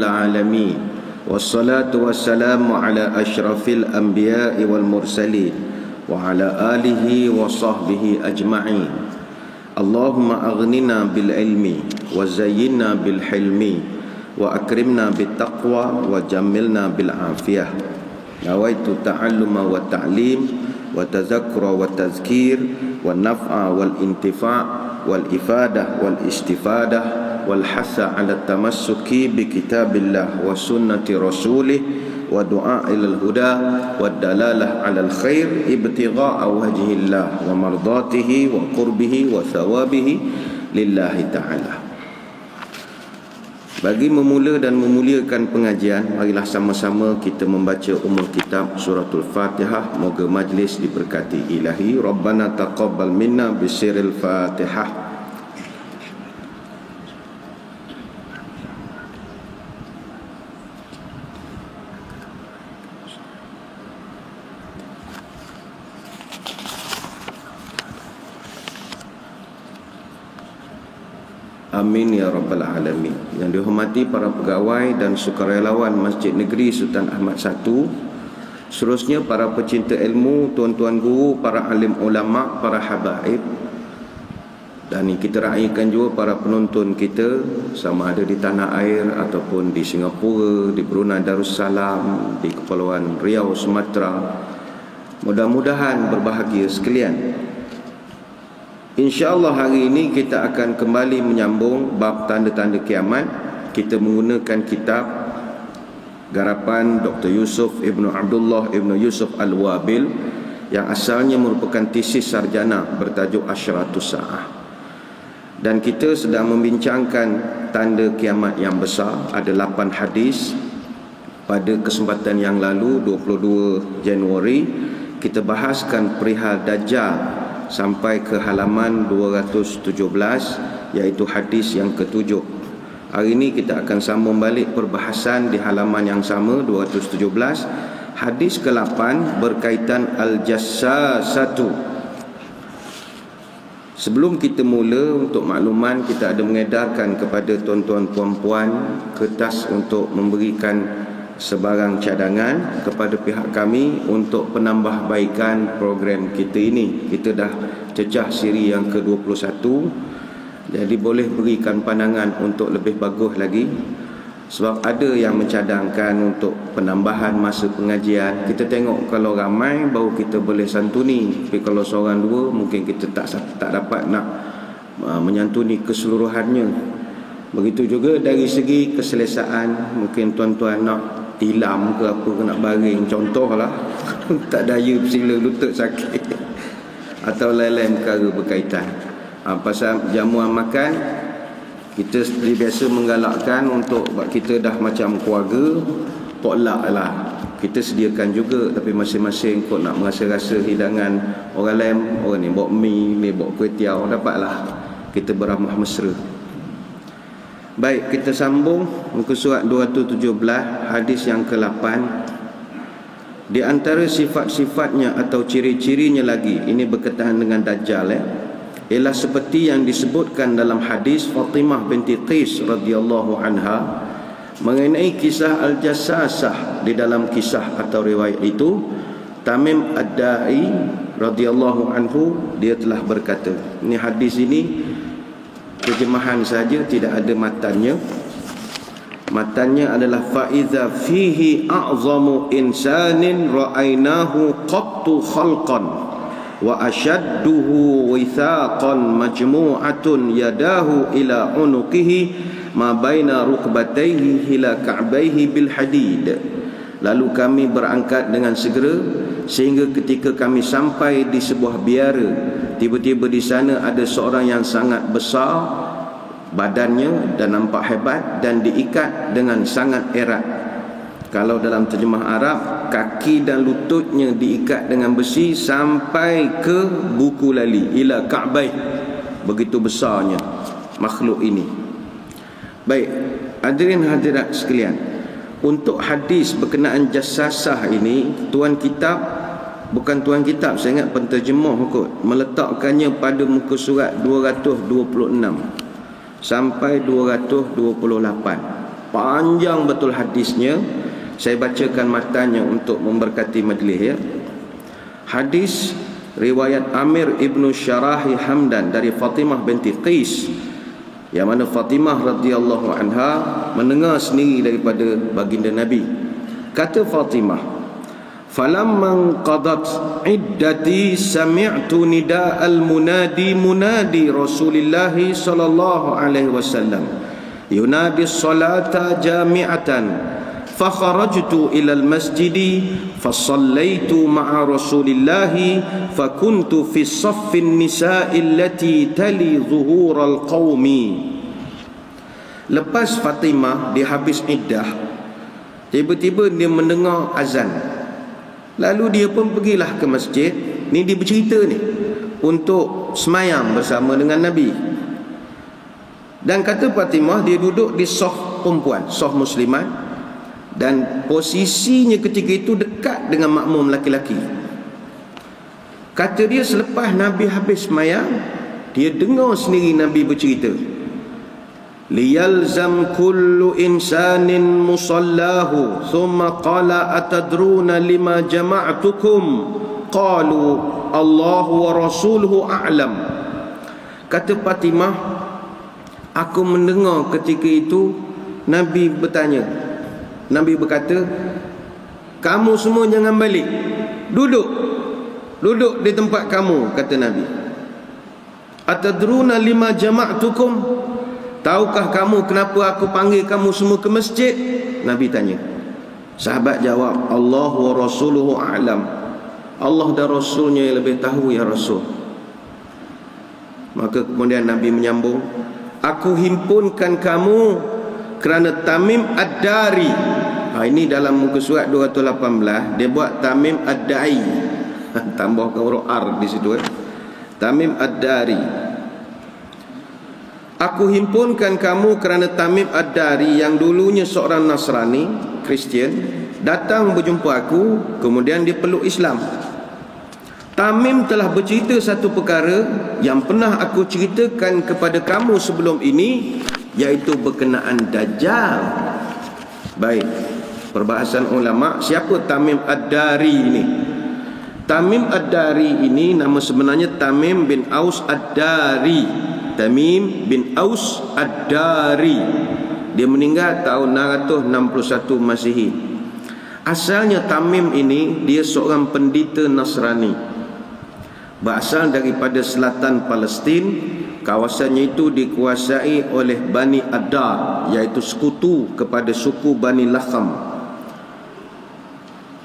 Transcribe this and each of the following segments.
العالمين والصلاة والسلام على أشرف الأنبياء والمرسلين وعلى آله وصحبه أجمعين. اللهم أغننا بالعلم وزينا بالحلم وأكرمنا بالتقوى وجملنا بالعافية. نويت التعلم والتعليم والتذكر والتذكير والنفع والانتفاع والإفادة والاستفادة والحث على التمسك بكتاب الله وسنة رسوله ودعاء إلى الهدى والدلالة على الخير ابتغاء وجه الله ومرضاته وقربه وثوابه لله تعالى. Bagi memula dan memuliakan pengajian, marilah sama-sama kita membaca Ummul Kitab Suratul Fatihah. Moga majlis diberkati ilahi. Rabbana taqabbal minna bisiril Fatihah. Amin ya rabbal alamin. Yang dihormati para pegawai dan sukarelawan Masjid Negeri Sultan Ahmad I, seterusnya para pecinta ilmu, tuan-tuan guru, para alim ulama, para habaib, dan kita raikan juga para penonton kita sama ada di tanah air ataupun di Singapura, di Brunei Darussalam, di Kepulauan Riau, Sumatera. Mudah-mudahan berbahagia sekalian. InsyaAllah hari ini kita akan kembali menyambung bab tanda-tanda kiamat. Kita menggunakan kitab garapan Dr. Yusuf Ibn Abdullah Ibn Yusuf Al-Wabil yang asalnya merupakan tesis sarjana bertajuk Asyratus Sa'ah. Dan kita sedang membincangkan tanda kiamat yang besar. Ada 8 hadis. Pada kesempatan yang lalu 22 Januari kita bahaskan perihal Dajjal sampai ke halaman 217, iaitu hadis yang ke-7. Hari ini kita akan sambung balik perbahasan di halaman yang sama 217. Hadis ke-8 berkaitan Al-Jassasatu. Sebelum kita mula, untuk makluman, kita ada mengedarkan kepada tuan-tuan puan-puan kertas untuk memberikan sebarang cadangan kepada pihak kami untuk penambahbaikan program kita ini. Kita dah cecah siri yang ke-21, jadi boleh berikan pandangan untuk lebih bagus lagi. Sebab ada yang mencadangkan untuk penambahan masa pengajian. Kita tengok kalau ramai baru kita boleh santuni, tapi kalau seorang dua mungkin kita tak dapat nak menyantuni keseluruhannya. Begitu juga dari segi keselesaan, mungkin tuan-tuan nak tilam ke apa ke, nak baring contohlah tak daya bersila lutut sakit atau lain-lain perkara berkaitan. Pasal jamuan makan, kita biasa menggalakkan untuk kita dah macam keluarga, potluck lah kita sediakan juga, tapi masing-masing kot nak merasa-rasa hidangan orang lain. Orang ni bawa mi, ni bawa kuih tiaw, dapatlah kita beramah mesra. Baik, kita sambung muka surat 217, hadis yang ke-8. Di antara sifat-sifatnya atau ciri-cirinya lagi, ini berkaitan dengan Dajjal, ialah seperti yang disebutkan dalam hadis Fatimah binti Qais radhiyallahu anha mengenai kisah Al-Jassasah. Di dalam kisah atau riwayat itu, Tamim Ad-Da'i radhiyallahu anhu, dia telah berkata, ini hadis ini terjemahan saja, tidak ada matannya. Matannya adalah fa'iza fihi a'zamu insanin ra'ainahu qattu khalqan wa ashadduhu withaqan majmu'atun yadahu ila unuqihi ma baina rukbatayhi ila ka'bayhi bil hadid. Lalu kami berangkat dengan segera sehingga ketika kami sampai di sebuah biara, tiba-tiba di sana ada seorang yang sangat besar badannya dan nampak hebat dan diikat dengan sangat erat. Kalau dalam terjemah Arab, kaki dan lututnya diikat dengan besi sampai ke buku lali, ila ka'bay. Begitu besarnya makhluk ini. Baik, hadirin hadirat sekalian, untuk hadis berkenaan Jassasah ini, tuan kitab, bukan tuan kitab, saya ingat penterjemah kot, meletakkannya pada muka surat 226 sampai 228. Panjang betul hadisnya. Saya bacakan matanya untuk memberkati majlis ya. Hadis riwayat Amir ibnu Syarahi Hamdan dari Fatimah binti Qais, yang mana Fatimah radhiyallahu anha mendengar sendiri daripada baginda Nabi. Kata Fatimah, falamman qadat iddati sami'tu nida'al munadi munadi Rasulillah sallallahu alaihi wasallam yunadi salata jami'atan fakharajtu ila al-masjid fasallaitu ma'a Rasulillah fakuntu fi saffin nisa'i allati tali zuhural qaumi. Lepas Fatimah dia habis iddah, tiba-tiba dia mendengar azan. Lalu dia pun pergilah ke masjid. Ni dia bercerita ni untuk semayam bersama dengan Nabi. Dan kata Fatimah, dia duduk di saf perempuan, saf muslimat, dan posisinya ketika itu dekat dengan makmum laki-laki. Kata dia, selepas Nabi habis semayam, dia dengar sendiri Nabi bercerita, liyalzam kullu insanin musallahu thumma qala atadruna lima jama'tukum qalu Allahu wa rasuluhu a'lam. Kata Fatimah, aku mendengar ketika itu Nabi bertanya, Nabi berkata, kamu semua jangan balik, duduk di tempat kamu. Kata Nabi, atadruna lima jama'tukum, tahukah kamu kenapa aku panggil kamu semua ke masjid? Nabi tanya. Sahabat jawab, Allah wa rasuluhu a'lam, Allah dan Rasulnya yang lebih tahu ya Rasul. Maka kemudian Nabi menyambung, aku himpunkan kamu kerana Tamim Ad-Dari. Ini dalam muka surat 218 dia buat Tamim Ad-Da'i tambahkan huruf R di situ Tamim Ad-Dari. Aku himpunkan kamu kerana Tamim Ad-Dari yang dulunya seorang Nasrani, Kristian, datang berjumpa aku, kemudian dia peluk Islam. Tamim telah bercerita satu perkara yang pernah aku ceritakan kepada kamu sebelum ini, iaitu berkenaan Dajjal. Baik, perbahasan ulama, siapa Tamim Ad-Dari ini? Tamim Ad-Dari ini nama sebenarnya Tamim bin Aus Ad-Dari. Tamim bin Aus Ad-Dari. Dia meninggal tahun 661 Masihi. Asalnya Tamim ini dia seorang pendeta Nasrani, berasal daripada selatan Palestin. Kawasannya itu dikuasai oleh Bani Adar, iaitu sekutu kepada suku Bani Lakham.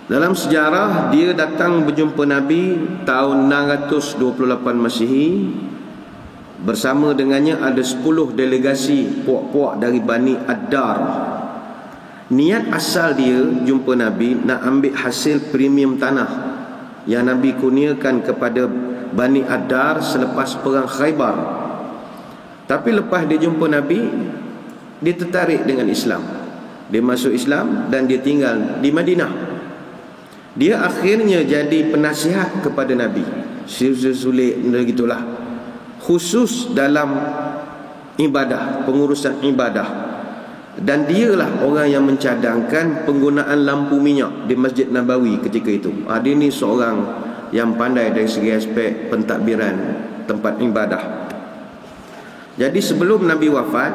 Dalam sejarah, dia datang berjumpa Nabi tahun 628 Masihi. Bersama dengannya ada 10 delegasi puak-puak dari Bani Adar. Niat asal dia jumpa Nabi nak ambil hasil premium tanah yang Nabi kurniakan kepada Bani Adar selepas perang Khaybar. Tapi lepas dia jumpa Nabi, dia tertarik dengan Islam. Dia masuk Islam dan dia tinggal di Madinah. Dia akhirnya jadi penasihat kepada Nabi. Sulit gitulah. Khusus dalam ibadah, pengurusan ibadah. Dan dialah orang yang mencadangkan penggunaan lampu minyak di Masjid Nabawi ketika itu. Dia ni seorang yang pandai dari segi aspek pentadbiran tempat ibadah. Jadi sebelum Nabi wafat,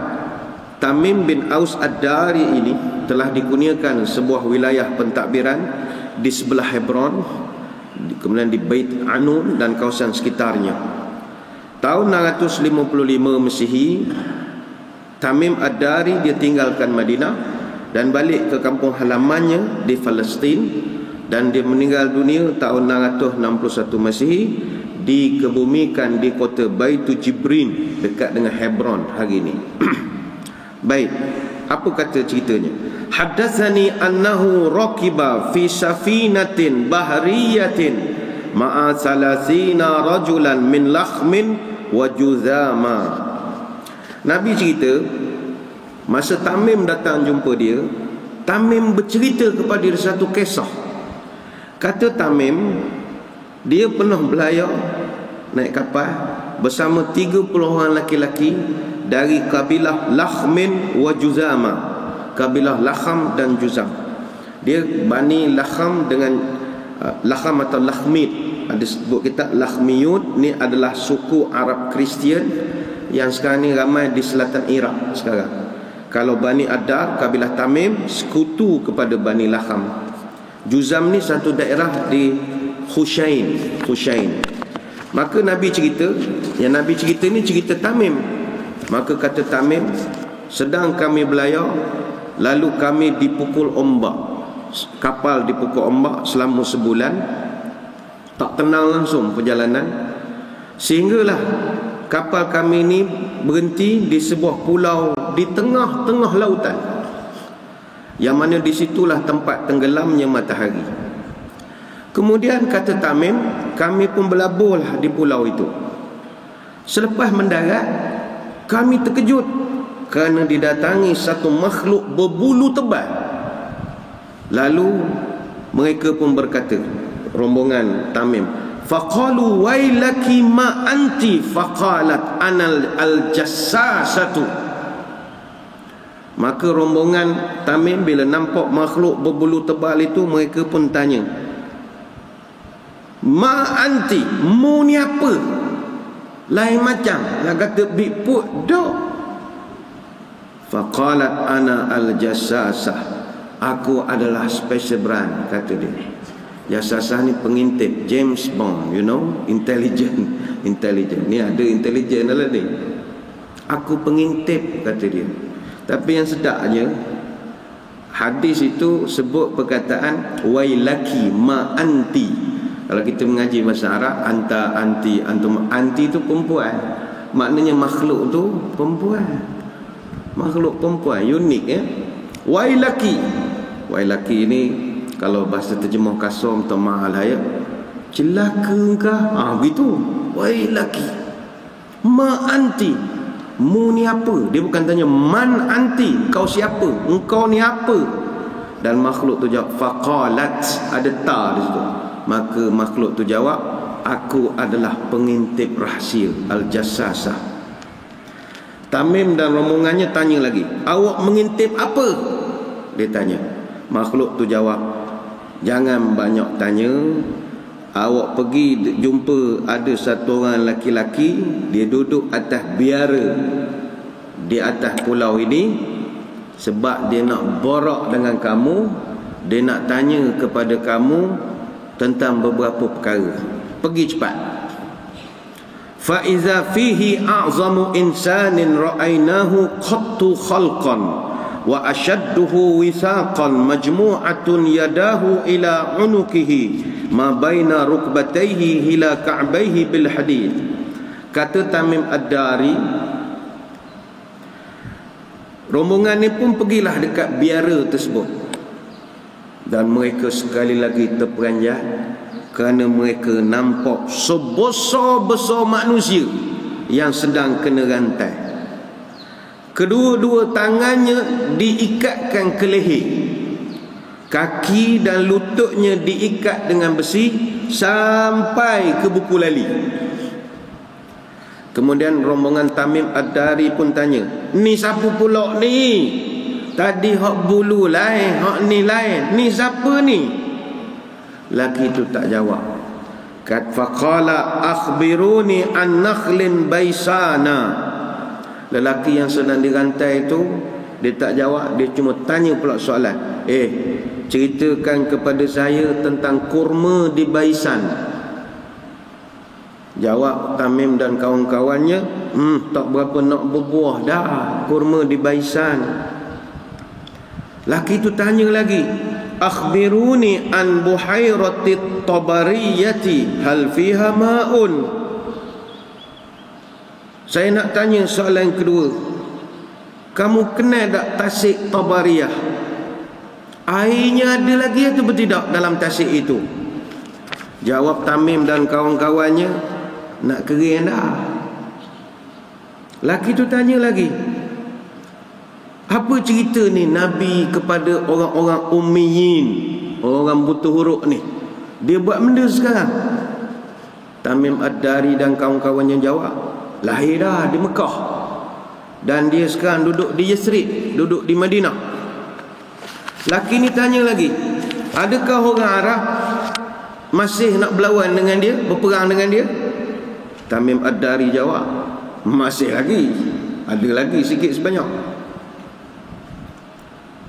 Tamim bin Aus Ad-Dari ini telah dikurniakan sebuah wilayah pentadbiran di sebelah Hebron, kemudian di Bait Anun dan kawasan sekitarnya. Tahun 655 Masihi, Tamim Ad-Dari dia tinggalkan Madinah dan balik ke kampung halamannya di Palestin, dan dia meninggal dunia tahun 661 Masihi, dikebumikan di kota Baitu Jibrin dekat dengan Hebron hari ini. Baik, apa kata ceritanya? Haddatsani annahu raqiba fi safinatin bahriyatin ma'a 30 rajulan min lakhmin wa juzama. Nabi cerita masa Tamim datang jumpa dia, Tamim bercerita kepada dia satu kisah. Kata Tamim, dia pernah belayar naik kapal bersama 30 orang laki-laki dari kabilah Lakhmin wa Juzama. kabilah Lakham dan Juzam. Dia Bani Lakham dengan Lakham atau Lakhmid. Ada sebut kita Lakhmiyun. Ni adalah suku Arab Kristian yang sekarang ni ramai di selatan Iraq sekarang. Kalau Bani Adar, kabilah Tamim, sekutu kepada Bani Lakham. Juzam ni satu daerah di Khushain. Maka Nabi cerita, yang Nabi cerita ni cerita Tamim. Maka kata Tamim, sedang kami berlayar, lalu kami dipukul ombak. Kapal dipukul ombak selama sebulan. Tak tenang langsung perjalanan. Sehinggalah kapal kami ni berhenti di sebuah pulau di tengah-tengah lautan, yang mana disitulah tempat tenggelamnya matahari. Kemudian kata Tamim, kami pun berlabuhlah di pulau itu. Selepas mendarat, kami terkejut kerana didatangi satu makhluk berbulu tebal. Lalu mereka pun berkata, rombongan Tamim, faqalu wailaki ma anti, faqalat anal al-jassasatu. Maka rombongan Tamim bila nampak makhluk berbulu tebal itu, mereka pun tanya, ma anti, mu ni apa? Lain macam nak kata Bigfoot dok. Faqalat ana al-jassasah, aku adalah special brand, kata dia. Jassasah ni pengintip, James Bond, you know, intelligent. Ni ada intelligent lah ni. Aku pengintip, kata dia. Tapi yang sedapnya, hadis itu sebut perkataan wailaki ma anti. Kalau kita mengaji bahasa Arab, anta, anti, antum. Anti itu perempuan. Maknanya makhluk tu perempuan. Makhluk perempuan, unik ya. Wailaki. Wailaki ini kalau bahasa terjemah kasar atau mahal ya, celaka kah? Begitu. Wailaki. Ma anti. Mu ni apa? Dia bukan tanya man anti, kau siapa? Engkau ni apa? Dan makhluk tu jawab faqalat, ada ta di situ. Maka makhluk tu jawab, aku adalah pengintip rahsia, al-jassasah. Tamim dan rombongannya tanya lagi, awak mengintip apa? Dia tanya. Makhluk tu jawab, jangan banyak tanya. Awak pergi jumpa ada satu orang laki-laki, dia duduk atas biara di atas pulau ini, sebab dia nak borak dengan kamu. Dia nak tanya kepada kamu tentang beberapa perkara. Pergi cepat. Fa iza fihi a'zamu insanin ra'ainahu qattu khalqan wa ashadduhu withaqan majmu'atun yadahu ila unukihi ma baina rukbatayhi ila ka'bayhi bil hadid. Kata Tamim Ad-Dari, rombongan ni pun pergilah dekat biara tersebut, dan mereka sekali lagi terperanjat kerana mereka nampak sebesar-besar manusia yang sedang kena rantai. Kedua-dua tangannya diikatkan ke leher, kaki dan lututnya diikat dengan besi sampai ke buku lali. Kemudian rombongan Tamim Ad-Dari pun tanya, ni siapa pula ni? Tadi hak bulu lain, hak ni lain, ni siapa ni? Laki itu tak jawab. Faqala akhbiruni an nakhlin baisana. Lelaki yang sedang dirantai itu, dia tak jawab, dia cuma tanya pula soalan. Ceritakan kepada saya tentang kurma di Baisan. Jawab Tamim dan kawan-kawannya, tak berapa nak berbuah dah kurma di Baisan. Laki itu tanya lagi, akhbiruni an buhairatit tabariyati hal fiha ma'un. Saya nak tanya soalan kedua, kamu kenal tak tasik Tabariyah? Airnya ada lagi atau tidak dalam tasik itu? Jawab Tamim dan kawan-kawannya, nak kering dah. Laki tu tanya lagi, apa cerita ni Nabi kepada orang-orang ummiyin, orang buta huruf ni? Dia buat benda sekarang? Tamim Ad-Dari dan kawan-kawannya jawab, lahir dah di Mekah, dan dia sekarang duduk di Yathrib, duduk di Madinah. Laki ni tanya lagi, adakah orang Arab masih nak berlawan dengan dia, berperang dengan dia? Tamim Ad-Dari jawab, masih lagi, ada lagi sikit sebanyak.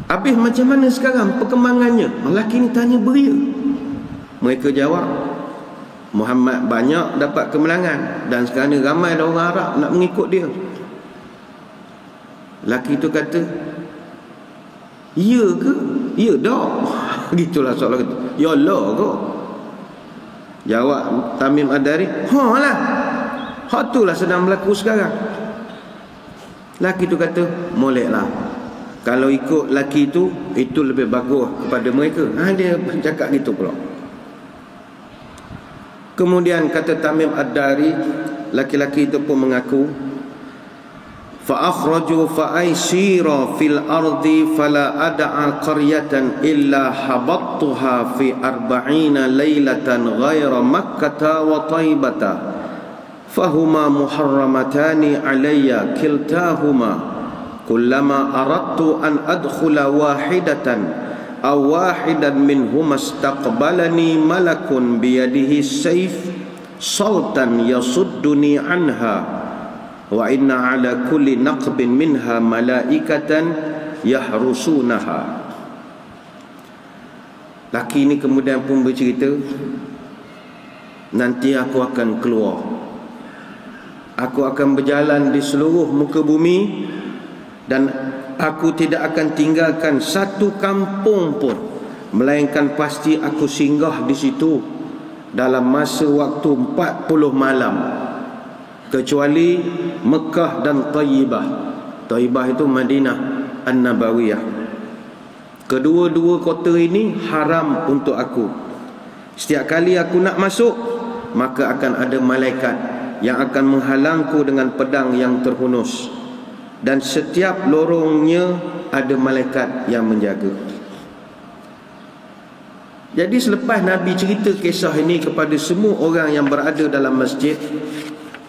Habis macam mana sekarang perkembangannya? Lelaki ni tanya beria. Mereka jawab, Muhammad banyak dapat kemenangan dan sekarang ni ramai dah orang Arab nak mengikut dia. Lelaki tu kata, ya ke? Ya dah. Gitulah soalan kata, ya Allah ke? Jawab Tamim Ad-Dari, ha lah, hak tu lah sedang berlaku sekarang. Lelaki tu kata, moleklah, kalau ikut lelaki tu, itu lebih bagus kepada mereka. Dia cakap gitu pula. Kemudian kata Tamim Ad-Dari, laki-laki itu pun mengaku, فَأَخْرَجُوا فَأَيْسِيرًا فِي الْأَرْضِ فَلَا أَدْعَى قَرْيَةً إِلَّا حَبَطْتُهَا فِي 40 لَيْلَةً غَيْرَ مَكَّةَ وَطَيْبَةَ فَهُمَا مُحَرَّمَتَانِ عَلَيَّ كِلْتَاهُمَا كُلَّمَا أَرَدْتُ أَنْ أَدْخُلَ وَاحِدَةً أَوْ وَاحِدًا مِنْهُمَا اسْتَقْبَلَنِي مَلَكٌ بِيَدِهِ السَّيْفَ صَوْتًا يَصُدُّنِي عَنْهَا وَإِنَّ عَلَى كُلِّ نَقْبٍ مِنْهَا مَلَائِكَةً يَحْرُسُونَهَا. Laki ini kemudian pun bercerita, nanti aku akan keluar, aku akan berjalan di seluruh muka bumi, dan aku tidak akan tinggalkan satu kampung pun, melainkan pasti aku singgah di situ dalam masa waktu 40 malam, kecuali Mekah dan Tayyibah. Tayyibah itu Madinah An-Nabawiyah. Kedua-dua kota ini haram untuk aku. Setiap kali aku nak masuk, maka akan ada malaikat yang akan menghalangku dengan pedang yang terhunus, dan setiap lorongnya ada malaikat yang menjaga. Jadi selepas Nabi cerita kisah ini kepada semua orang yang berada dalam masjid,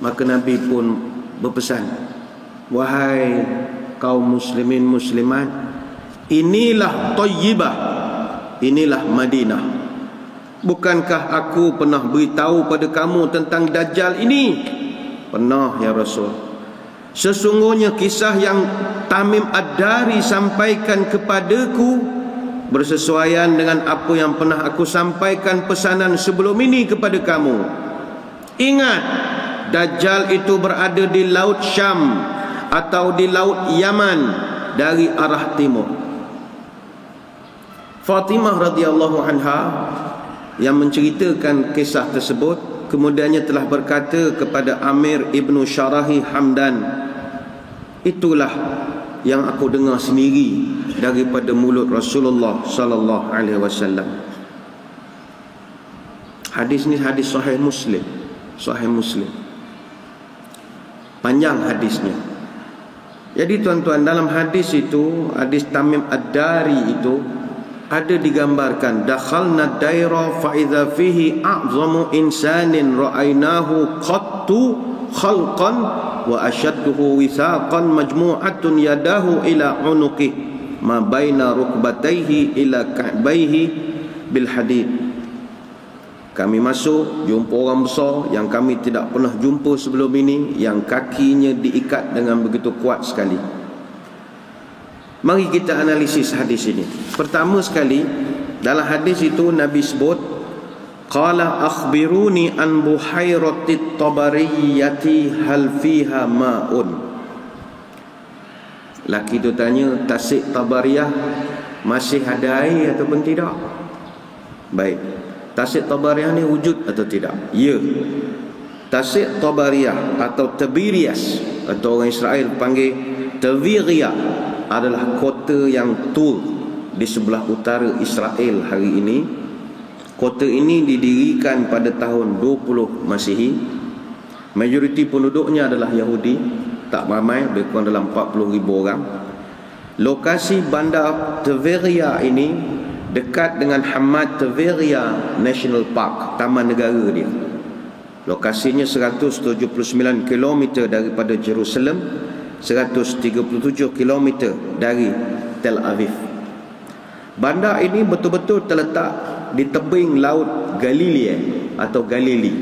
maka Nabi pun berpesan, wahai kaum muslimin muslimat, inilah Tayyibah, inilah Madinah. Bukankah aku pernah beritahu pada kamu tentang Dajjal ini? Pernah ya Rasul. Sesungguhnya kisah yang Tamim Ad-Dari sampaikan kepadaku bersesuaian dengan apa yang pernah aku sampaikan pesanan sebelum ini kepada kamu. Ingat, Dajjal itu berada di Laut Syam atau di Laut Yaman dari arah timur. Fatimah radhiyallahu anha yang menceritakan kisah tersebut kemudiannya telah berkata kepada Amir Ibnu Syarahi Hamdan, itulah yang aku dengar sendiri daripada mulut Rasulullah sallallahu alaihi wasallam. Hadis ni hadis sahih Muslim, sahih Muslim. Panjang hadisnya. Jadi tuan-tuan, dalam hadis itu, hadis Tamim Ad-Dari itu ada digambarkan, dakhalna daira fa idza fihi a'zamu insanin ra'aynahu qattu khalqan wa ashadduhu withaqan majmu'atun yadahu ila unuqih ma baina rukbatayhi ila ka'bayhi bil hadid. Kami masuk, jumpa orang besar yang kami tidak pernah jumpa sebelum ini, yang kakinya diikat dengan begitu kuat sekali. Mari kita analisis hadis ini. Pertama sekali, dalam hadis itu Nabi sebut, qala akhbiruni an buhairatit tabariyati hal fiha ma'un. Laki itu tanya, Tasik Tabariyah masih ada air ataupun tidak? Baik, Tasik Tabariyah ni wujud atau tidak? Ya. Tasik Tabariyah atau Tiberias, atau orang Israel panggil Tiberia, adalah kota yang Tur di sebelah utara Israel hari ini. Kota ini didirikan pada tahun 20 Masihi. Majoriti penduduknya adalah Yahudi, tak ramai, lebih kurang dalam 40,000 orang. Lokasi bandar Tiberia ini dekat dengan Hamad Tiberia National Park, taman negara dia. Lokasinya 179 km daripada Jerusalem, 137 km dari Tel Aviv. Bandar ini betul-betul terletak di tebing Laut Galilea atau Galilei.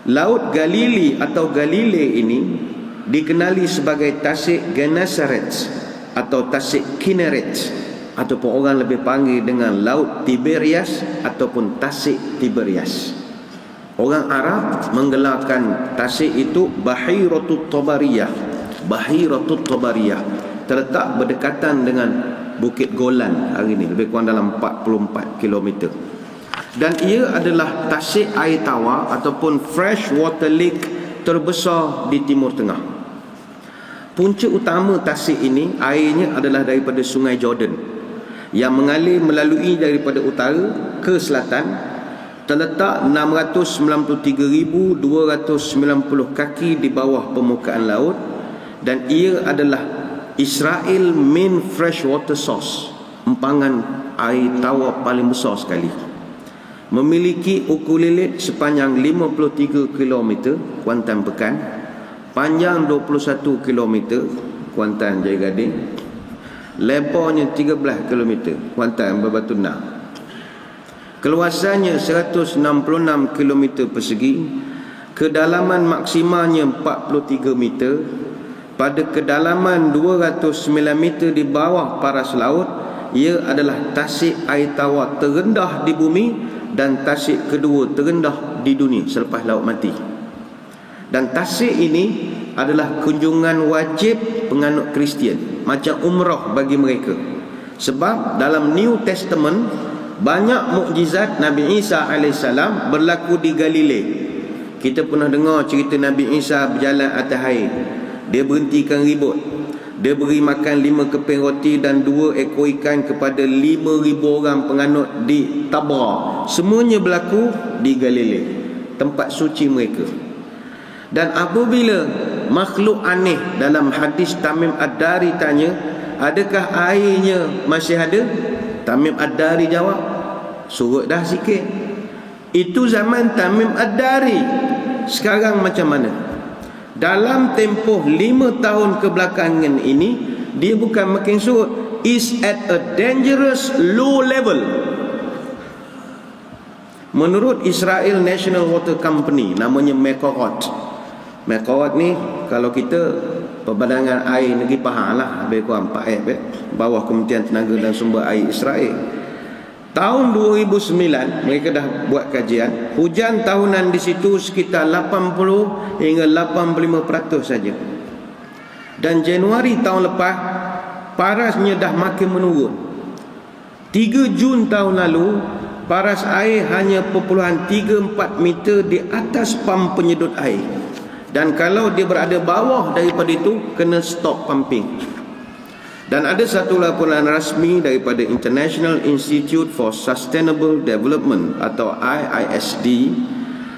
Laut Galilei atau Galilei ini dikenali sebagai Tasik Gennesaret atau Tasik Kinneret, ataupun orang lebih panggil dengan Laut Tiberias ataupun Tasik Tiberias. Orang Arab menggelarkan tasik itu Bahiratut Tabariyah. Bahiratut Tabariyah terletak berdekatan dengan Bukit Golan hari ini, lebih kurang dalam 44 km. Dan ia adalah tasik air tawar ataupun fresh water lake terbesar di Timur Tengah. Punca utama tasik ini airnya adalah daripada Sungai Jordan yang mengalir melalui daripada utara ke selatan. Terletak 693,290 kaki di bawah permukaan laut, dan ia adalah Israel main fresh water source, empangan air tawar paling besar sekali. Memiliki ukur lilit sepanjang 53 km Kuantan Pekan, panjang 21 km Kuantan Jaya Gading, lebarnya 13 km Kuantan Batu Nah. Keluasannya 166 km persegi, kedalaman maksimalnya 43 meter. Pada kedalaman 209 meter di bawah paras laut, ia adalah tasik air tawar terendah di bumi dan tasik kedua terendah di dunia selepas Laut Mati. Dan tasik ini adalah kunjungan wajib penganut Kristian, macam umrah bagi mereka. Sebab dalam New Testament banyak mukjizat Nabi Isa AS berlaku di Galilei. Kita pernah dengar cerita Nabi Isa berjalan atas air. Dia berhentikan ribut. Dia beri makan 5 keping roti dan 2 ekor ikan kepada 5,000 orang penganut di Tabra. Semuanya berlaku di Galilei, tempat suci mereka. Dan apabila makhluk aneh dalam hadis Tamim Ad-Dari tanya, adakah airnya masih ada? Tamim Ad-Dari jawab, surut dah sikit. Itu zaman Tamim Ad-Dari. Sekarang macam mana? Dalam tempoh 5 tahun kebelakangan ini, dia bukan makin surut, is at a dangerous low level. Menurut Israel National Water Company, namanya Mekorot. Mekorot ni kalau kita Perbadangan Air Negeri Pahang lah, lebih kurang 4 bawah Kementerian Tenaga dan Sumber Air Israel. Tahun 2009 mereka dah buat kajian, hujan tahunan di situ sekitar 80 hingga 85% saja. Dan Januari tahun lepas parasnya dah makin menurun. 3 Jun tahun lalu paras air hanya 0.34 meter di atas pam penyedut air. Dan kalau dia berada bawah daripada itu, kena stop pumping. Dan ada satu laporan rasmi daripada International Institute for Sustainable Development atau IISD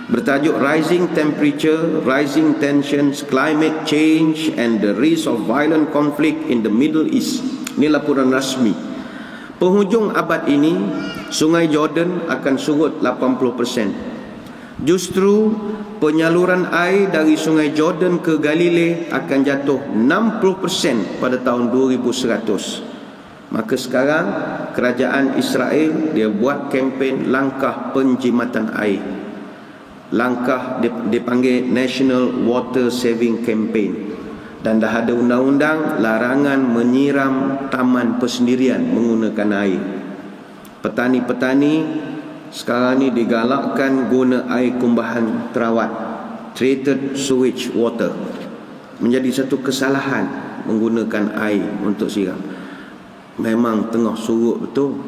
bertajuk Rising Temperature, Rising Tensions, Climate Change and the Risk of Violent Conflict in the Middle East. Ini laporan rasmi. Penghujung abad ini, Sungai Jordan akan surut 80%. Justru penyaluran air dari Sungai Jordan ke Galilei akan jatuh 60% pada tahun 2100. Maka sekarang kerajaan Israel dia buat kempen langkah penjimatan air. Langkah dipanggil National Water Saving Campaign. Dan dah ada undang-undang larangan menyiram taman persendirian menggunakan air. Petani-petani sekarang ni digalakkan guna air kumbahan terawat, treated sewage water. Menjadi satu kesalahan menggunakan air untuk siram. Memang tengah surut betul.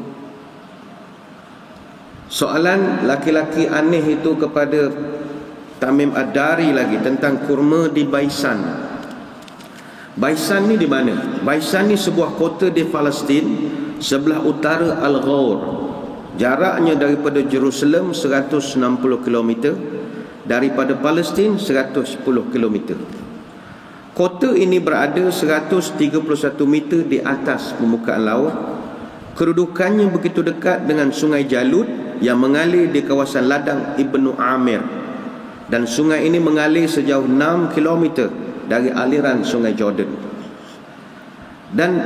Soalan laki-laki aneh itu kepada Tamim Ad-Dari lagi tentang kurma di Baisan. Baisan ni di mana? Baisan ni sebuah kota di Palestin sebelah utara Al-Ghawr. Jaraknya daripada Jerusalem 160 km, daripada Palestin 110 km. Kota ini berada 131 meter di atas permukaan laut. Kedudukannya begitu dekat dengan Sungai Jalud yang mengalir di kawasan ladang Ibnu Amir. Dan sungai ini mengalir sejauh 6 km dari aliran Sungai Jordan. Dan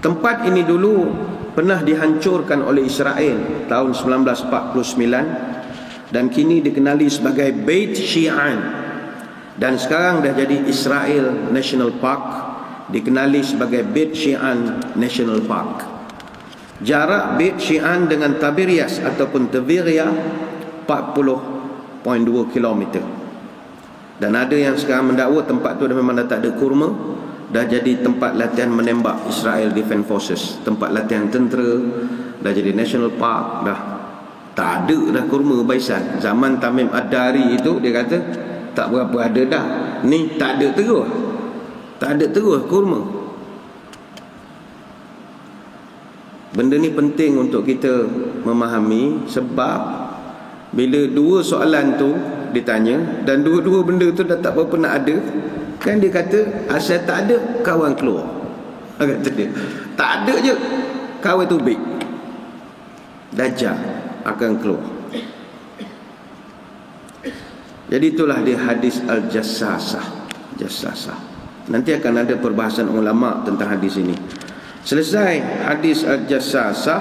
Tempat ini dulu pernah dihancurkan oleh Israel tahun 1949 dan kini dikenali sebagai Beit Shean, dan sekarang dah jadi Israel National Park, dikenali sebagai Beit Shean National Park. Jarak Beit Shean dengan Tiberias ataupun Tiberia 40.2 km. Dan ada yang sekarang mendakwa tempat tu memang dah tak ada kurma, dah jadi tempat latihan menembak Israel Defense Forces, tempat latihan tentera, dah jadi National Park, dah tak ada dah kurma Baisan. Zaman Tamim Ad-Dari itu dia kata tak berapa ada dah. Ni tak ada terus. Tak ada terus kurma. Benda ni penting untuk kita memahami, sebab bila dua soalan tu ditanya dan dua-dua benda tu dah tak berapa nak ada, kan dia kata asal tak ada kawan keluar. Kata dia tak ada je kawan tu baik, Dajjal akan keluar. Jadi itulah dia hadis Al-Jassasah. Nanti akan ada perbahasan ulama tentang hadis ini. Selesai hadis Al-Jassasah,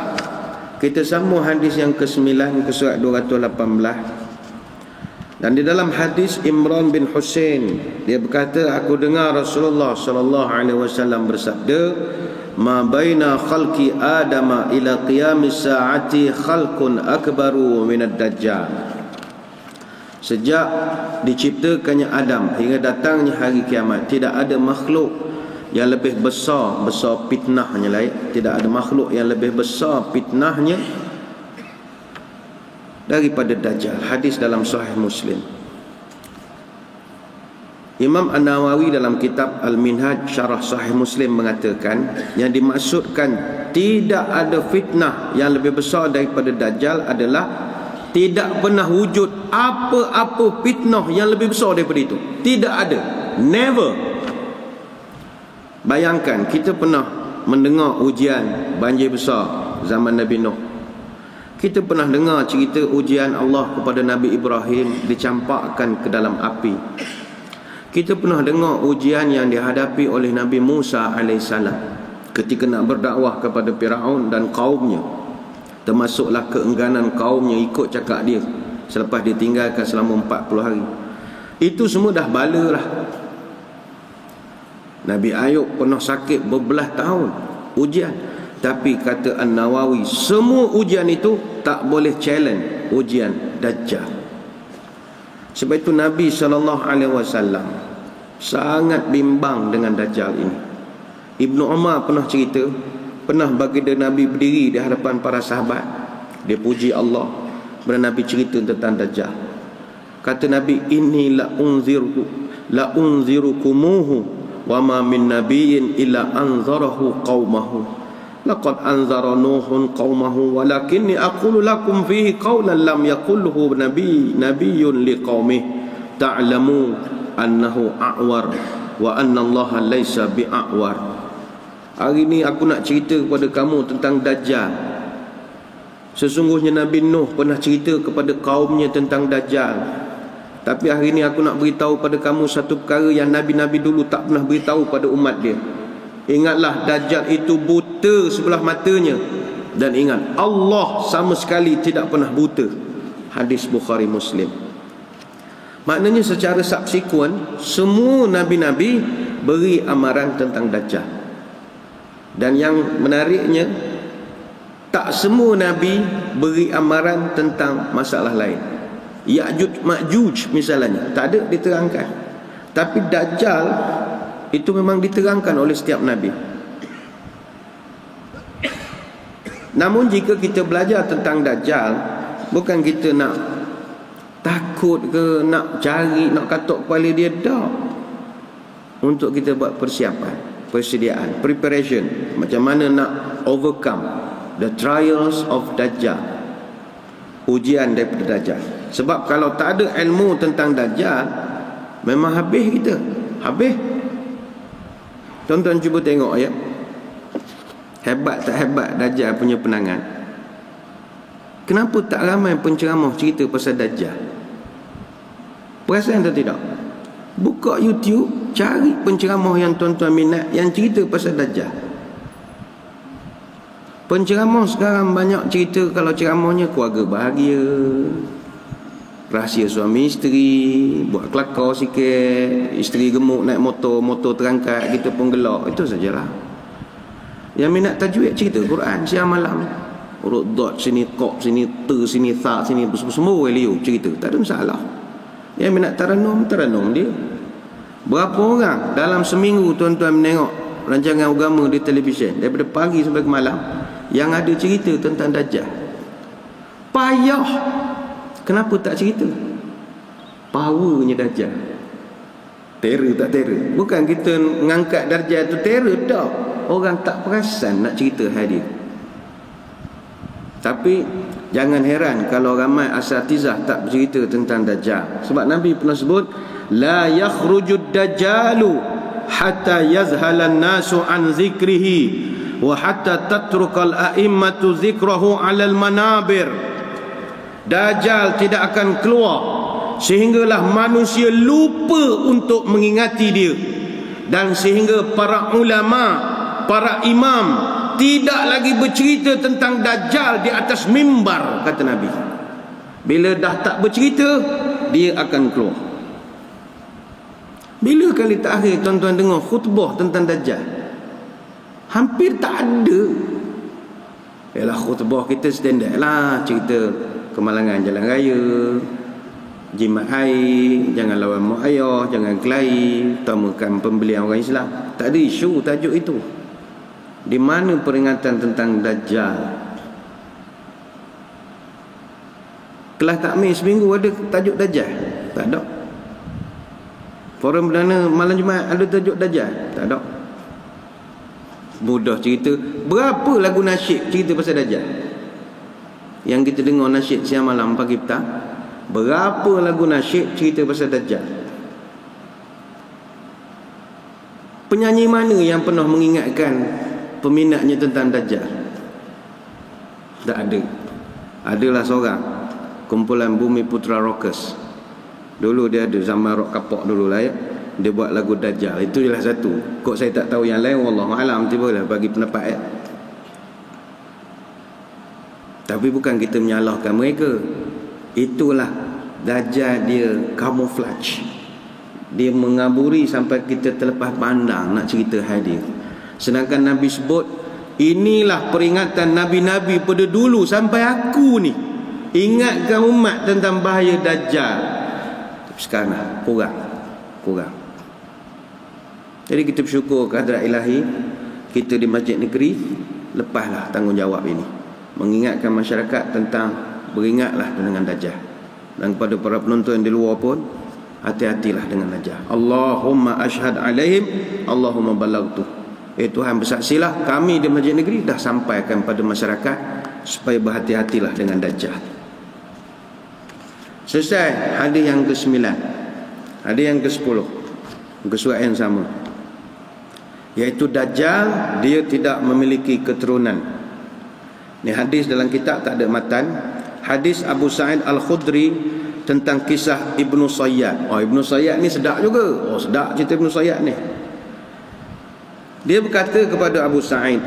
kita sambung hadis yang ke-9 ke surat 218. Dan di dalam hadis Imran bin Husain, dia berkata, aku dengar Rasulullah sallallahu alaihi wasallam bersabda, ma baina khalqi adama ila qiyamis saati khalqun akbaru minad dajjal. Sejak diciptakannya Adam hingga datangnya hari kiamat, tidak ada makhluk yang lebih besar fitnahnya lain. Tidak ada makhluk yang lebih besar fitnahnya daripada Dajjal. Hadis dalam Sahih Muslim. Imam An-Nawawi dalam kitab Al-Minhaj Syarah Sahih Muslim mengatakan, yang dimaksudkan tidak ada fitnah yang lebih besar daripada Dajjal adalah tidak pernah wujud apa-apa fitnah yang lebih besar daripada itu. Tidak ada. Never. Bayangkan, kita pernah mendengar ujian banjir besar zaman Nabi Nuh. Kita pernah dengar cerita ujian Allah kepada Nabi Ibrahim dicampakkan ke dalam api. Kita pernah dengar ujian yang dihadapi oleh Nabi Musa AS ketika nak berdakwah kepada Firaun dan kaumnya, termasuklah keengganan kaumnya ikut cakap dia selepas ditinggalkan selama 40 hari. Itu semua dah bala lah. Nabi Ayub pernah sakit berbelas tahun ujian. Tapi kata An-Nawawi, semua ujian itu tak boleh challenge ujian Dajjal. Sebab itu Nabi SAW sangat bimbang dengan Dajjal ini. Ibnu Umar pernah cerita, pernah baginda Nabi berdiri di hadapan para sahabat, dia puji Allah, bila Nabi cerita tentang Dajjal. Kata Nabi, inni la unzirukumuhu wa ma min nabiyyin illa anzarahu qaumahu. Laqad anzara Nuhun qaumahu walakinni aqulu lakum fihi qawlan lam yaqulhu nabiyyun liqaumihi ta'lamu annahu a'war wa anna Allah laysa bi'a'war. Hari ni aku nak cerita kepada kamu tentang Dajjal. Sesungguhnya Nabi Nuh pernah cerita kepada kaumnya tentang Dajjal. Tapi hari ni aku nak beritahu pada kamu satu perkara yang Nabi-Nabi dulu tak pernah beritahu pada umat dia. Ingatlah, Dajjal itu buta sebelah matanya. Dan ingat, Allah sama sekali tidak pernah buta. Hadis Bukhari Muslim. Maknanya secara subsequent, semua Nabi-Nabi beri amaran tentang Dajjal. Dan yang menariknya, tak semua Nabi beri amaran tentang masalah lain. Ya'juj Ma'juj misalnya, tak ada diterangkan. Tapi Dajjal itu memang diterangkan oleh setiap Nabi. Namun jika kita belajar tentang Dajjal, bukan kita nak takut ke, nak cari, nak katuk kepala dia, tak. Untuk kita buat persiapan, persediaan, preparation, macam mana nak overcome the trials of Dajjal, ujian daripada Dajjal. Sebab kalau tak ada ilmu tentang Dajjal, memang habis kita. Habis. Tuan-tuan cuba tengok ya, hebat tak hebat Dajjal punya penangan. Kenapa tak ramai penceramah cerita pasal Dajjal? Perasan atau tidak? Buka YouTube, cari penceramah yang tuan-tuan minat yang cerita pasal Dajjal. Penceramah sekarang banyak cerita, kalau ceramahnya keluarga bahagia, rahsia suami isteri, buat kelakar sikit, isteri gemuk naik motor terangkat, kita pun gelak. Itu sajalah. Yang minat tajwid cerita Quran siang malam, urut dot sini, kop sini, sini, tha sini, semua liu cerita, tak ada masalah. Yang minat taranum dia. Berapa orang dalam seminggu tuan-tuan menengok rancangan agama di televisyen daripada pagi sampai ke malam yang ada cerita tentang Dajjal? Payah. Kenapa tak cerita? Powernya Dajjal. Terror tak terror? Bukan kita mengangkat darjah tu terror tak. Orang tak perasan nak cerita hadir. Tapi jangan heran kalau ramai asatizah tak bercerita tentang Dajjal. Sebab Nabi pernah sebut, la yakhrujud dajjalu hatta yazhalan nasu an zikrihi wa hatta tatrukal a'immatu zikrahu alal manabir. Dajjal tidak akan keluar sehinggalah manusia lupa untuk mengingati dia, dan sehingga para ulama, para imam tidak lagi bercerita tentang Dajjal di atas mimbar, kata Nabi. Bila dah tak bercerita, dia akan keluar. Bila kali terakhir tuan-tuan dengar khutbah tentang Dajjal? Hampir tak ada. Yalah, khutbah kita standard lah, cerita kemalangan jalan raya, jimat air, jangan lawan mak ayah, jangan kelahi, utamakan pembelian orang Islam. Tak ada isu tajuk itu. Di mana peringatan tentang Dajjal? Kelas takmir seminggu ada tajuk Dajjal? Tak ada. Forum perdana malam Jumaat ada tajuk Dajjal? Tak ada. Mudah cerita. Berapa lagu nasyid cerita pasal Dajjal? Yang kita dengar nasyid siang malam pagi petang. Berapa lagu nasyid cerita pasal Dajjal? Penyanyi mana yang pernah mengingatkan peminatnya tentang Dajjal? Tak ada. Adalah seorang, kumpulan Bumi Putra Rockers. Dulu dia ada zaman rock kapak dulu lah ya. Dia buat lagu Dajjal. Itu jelah satu. Kok saya tak tahu yang lain, wallahualam, tibalah bagi pendapat ya. Tapi bukan kita menyalahkan mereka. Itulah Dajjal, dia camouflage. Dia mengaburi sampai kita terlepas pandang nak cerita hadir. Sedangkan Nabi sebut, inilah peringatan Nabi-Nabi pada dulu sampai aku ni, ingatkan umat tentang bahaya Dajjal. Sekarang kurang. Jadi kita bersyukur kehadrat ilahi, kita di Masjid Negeri lepaslah tanggungjawab ini, mengingatkan masyarakat tentang beringatlah dengan Dajjal. Dan kepada para penonton di luar pun, hati-hatilah dengan Dajjal. Allahumma ashhad alaihim, Allahumma balaghtu. Tuhan bersaksilah, kami di Masjid Negeri dah sampaikan pada masyarakat supaya berhati-hatilah dengan Dajjal. Selesai hadis yang ke-9. Hadis yang ke-10, muka surat yang sama, iaitu Dajjal dia tidak memiliki keturunan. Ni hadis dalam kitab tak ada matan. Hadis Abu Sa'id Al-Khudri tentang kisah Ibnu Sayyad. Ibnu Sayyad ni sedap juga. Sedap cerita Ibnu Sayyad ni. Dia berkata kepada Abu Sa'id,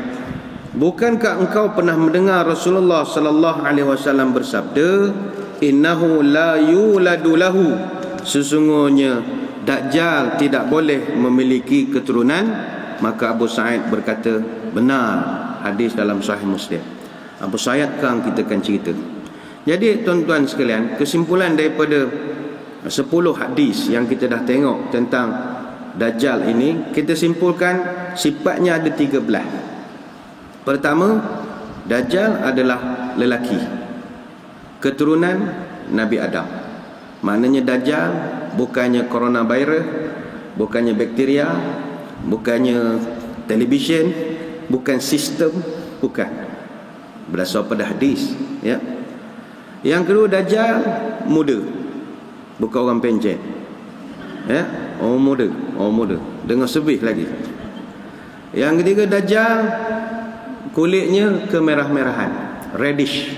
bukankah engkau pernah mendengar Rasulullah sallallahu alaihi wasallam bersabda, innahu la yuladu lahu, sesungguhnya Dajjal tidak boleh memiliki keturunan? Maka Abu Sa'id berkata, benar, hadis dalam Sahih Muslim. Abu Sa'id kan kita akan cerita. Jadi tuan-tuan sekalian, kesimpulan daripada 10 hadis yang kita dah tengok tentang Dajjal ini, kita simpulkan sifatnya ada 3 belah. Pertama, Dajjal adalah lelaki, keturunan Nabi Adam. Maknanya Dajjal bukannya coronavirus, bukannya bakteria, bukannya televisyen, bukan sistem, bukan. Berdasar pada hadis ya. Yang kedua, Dajjal muda, bukan orang pencet ya. Orang muda dengan sebih lagi. Yang ketiga, Dajjal kulitnya kemerah-merahan, reddish,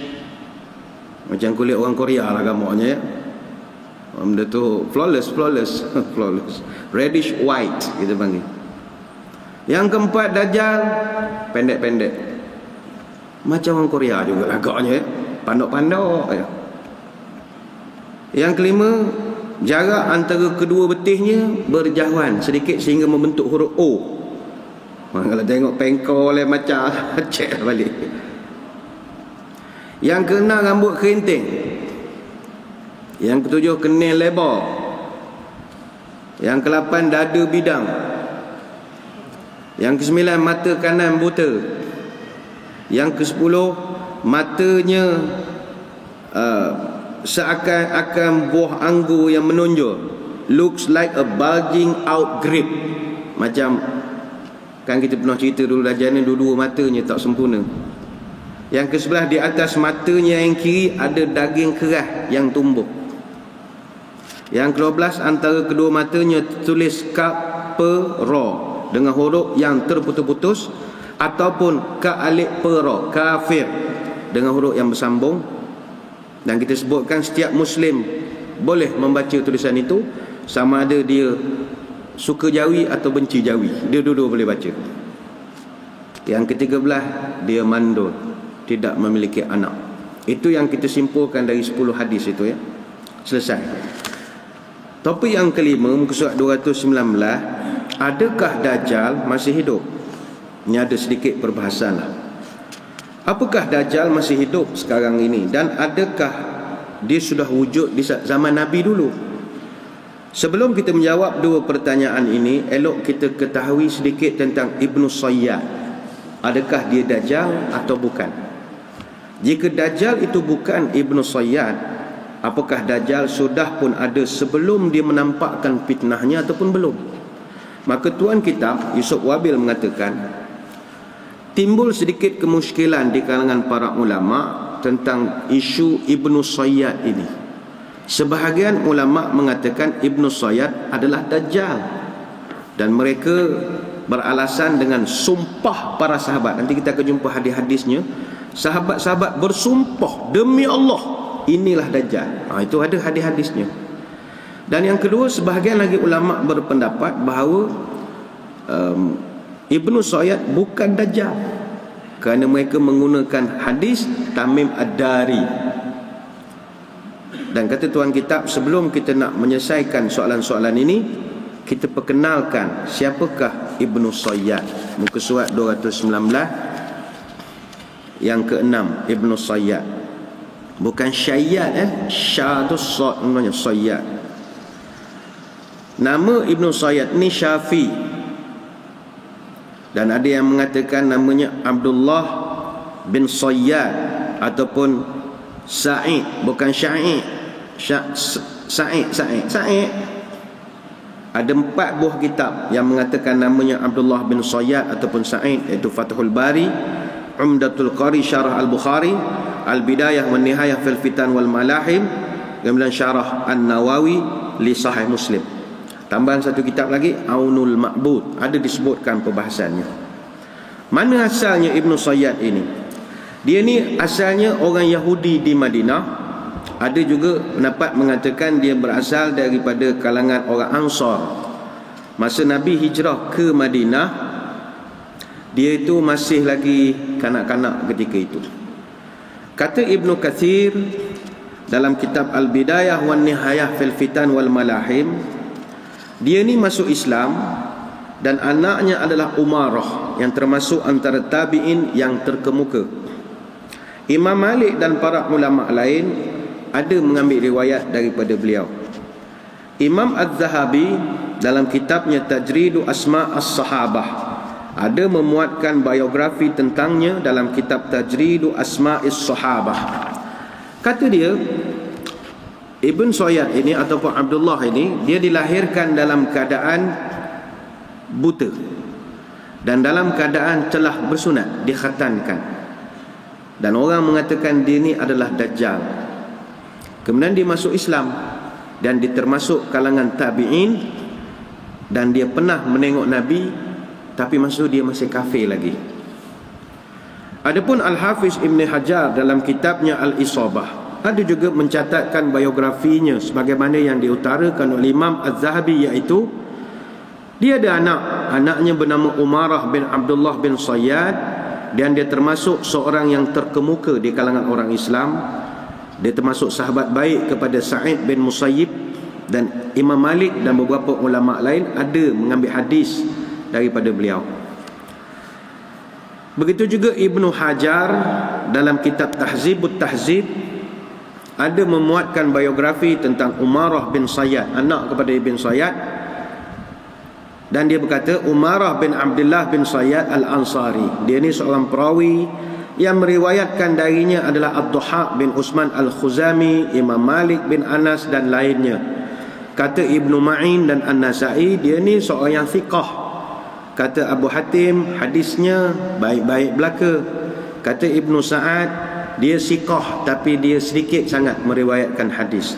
macam kulit orang Korea lah gambarnya ya. Benda tu flawless reddish white kita panggil. Yang keempat, Dajjal pendek-pendek. Macam orang Korea juga agaknya, pandok-pandok ya. Yang kelima, jarak antara kedua betihnya berjauhan sedikit sehingga membentuk huruf O. Kalau tengok pengkol macam cek balik. Yang keenam, rambut kerinting. Yang ketujuh, kenil lebar. Yang kelapan, dada bidang. Yang kesembilan, mata kanan buta. Yang kesepuluh, matanya seakan-akan buah anggur yang menonjol, looks like a bulging out grape. Macam kan kita pernah cerita dulu Dajjal ni dua-dua matanya tak sempurna. Yang ke-11, di atas matanya yang kiri ada daging keras yang tumbuh. Yang ke-12, antara kedua matanya tertulis kafara dengan huruf yang terputus-putus, ataupun ka-alif pera, kafir, dengan huruf yang bersambung. Dan kita sebutkan setiap Muslim boleh membaca tulisan itu, sama ada dia suka Jawi atau benci Jawi, dia dua-dua boleh baca. Yang ke-13, dia mandul, tidak memiliki anak. Itu yang kita simpulkan dari 10 hadis itu ya. Selesai. Topik yang kelima, muka surat 219, adakah Dajjal masih hidup? Ini ada sedikit perbahasan lah. Apakah Dajjal masih hidup sekarang ini, dan adakah dia sudah wujud di zaman Nabi dulu? Sebelum kita menjawab dua pertanyaan ini, elok kita ketahui sedikit tentang Ibnu Sayyad. Adakah dia Dajjal atau bukan? Jika Dajjal itu bukan Ibnu Sayyad, apakah Dajjal sudah pun ada sebelum dia menampakkan fitnahnya ataupun belum? Maka tuan kitab Yusuf Wabil mengatakan, timbul sedikit kemusykilan di kalangan para ulama tentang isu Ibnu Sayyad ini. Sebahagian ulama mengatakan Ibnu Sayyad adalah Dajjal, dan mereka beralasan dengan sumpah para sahabat. Nanti kita akan jumpa hadis-hadisnya. Sahabat-sahabat bersumpah, demi Allah inilah Dajjal. Itu ada hadis-hadisnya. Dan yang kedua, sebahagian lagi ulama berpendapat bahawa Ibnu Sayyad bukan Dajjal, kerana mereka menggunakan hadis Tamim Ad-Dari. Dan kata tuan kitab, sebelum kita nak menyelesaikan soalan-soalan ini, kita perkenalkan siapakah Ibnu Sayyad. Muka surat 219 yang ke-6, Ibnu Sayyad. Bukan Syayyad Syadus namanya Sayyad. Nama Ibnu Sayyad ni Syafi, dan ada yang mengatakan namanya Abdullah bin Sayyad ataupun Sa'id, bukan Sya'id. Sa'id. Ada 4 buah kitab yang mengatakan namanya Abdullah bin Sayyad ataupun Sa'id, iaitu Fathul Bari, Umdatul Qari, Syarah Al-Bukhari, Al-Bidayah wa Nihayah fil Fitan wal Malahim, kemudian Syarah An-Nawawi li Sahih Muslim. Tambahan satu kitab lagi, Aunul Ma'bud, ada disebutkan perbahasannya. Mana asalnya Ibnu Sayyad ini? Dia ni asalnya orang Yahudi di Madinah. Ada juga pendapat mengatakan dia berasal daripada kalangan orang Ansar. Masa Nabi hijrah ke Madinah, dia itu masih lagi kanak-kanak ketika itu. Kata Ibnu Katsir dalam kitab Al-Bidayah wa Nihayah fil Fitan wal Malahim, dia ni masuk Islam dan anaknya adalah Umarah, yang termasuk antara tabi'in yang terkemuka. Imam Malik dan para ulama lain ada mengambil riwayat daripada beliau. Imam Az-Zahabi dalam kitabnya Tajridu Asma' As-Sahabah ada memuatkan biografi tentangnya dalam kitab Tajridu Asma'is Sahabah. Kata dia, Ibn Sayyad ini ataupun Abdullah ini, dia dilahirkan dalam keadaan buta dan dalam keadaan telah bersunat, dikhatankan. Dan orang mengatakan dia ini adalah Dajjal. Kemudian dia masuk Islam dan dia termasuk kalangan tabi'in, dan dia pernah menengok Nabi, tapi masa dia masih kafir lagi. Adapun Al-Hafiz Ibn Hajar dalam kitabnya Al-Isabah ada juga mencatatkan biografinya sebagaimana yang diutarakan oleh Imam Az-Zahabi, iaitu dia ada anaknya bernama Umarah bin Abdullah bin Sayyad, dan dia termasuk seorang yang terkemuka di kalangan orang Islam. Dia termasuk sahabat baik kepada Sa'id bin Musayyib, dan Imam Malik dan beberapa ulama lain ada mengambil hadis daripada beliau. Begitu juga Ibnu Hajar dalam kitab Tahzibut Tahzib ada memuatkan biografi tentang Umarah bin Sayyad, anak kepada Ibn Sayyad. Dan dia berkata, Umarah bin Abdullah bin Sayyad Al-Ansari, dia ni seorang perawi yang meriwayatkan darinya adalah Ad-Duhaq bin Usman Al-Khuzami, Imam Malik bin Anas dan lainnya. Kata Ibnu Ma'in dan An-Nasai, dia ni seorang yang thiqah. Kata Abu Hatim, hadisnya baik-baik belaka. Kata Ibnu Sa'ad, dia siqah tapi dia sedikit sangat meriwayatkan hadis.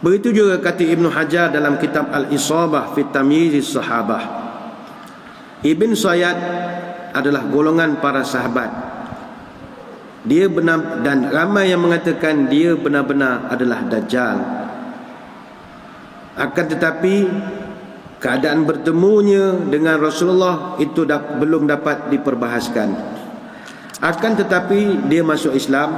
Begitu juga kata Ibnu Hajar dalam kitab Al-Isabah fi Tamyiz Sahabah. Ibn Sayyad adalah golongan para sahabat. Dia benar, dan ramai yang mengatakan dia benar-benar adalah Dajjal. Akan tetapi keadaan bertemunya dengan Rasulullah itu belum dapat diperbahaskan. Akan tetapi dia masuk Islam.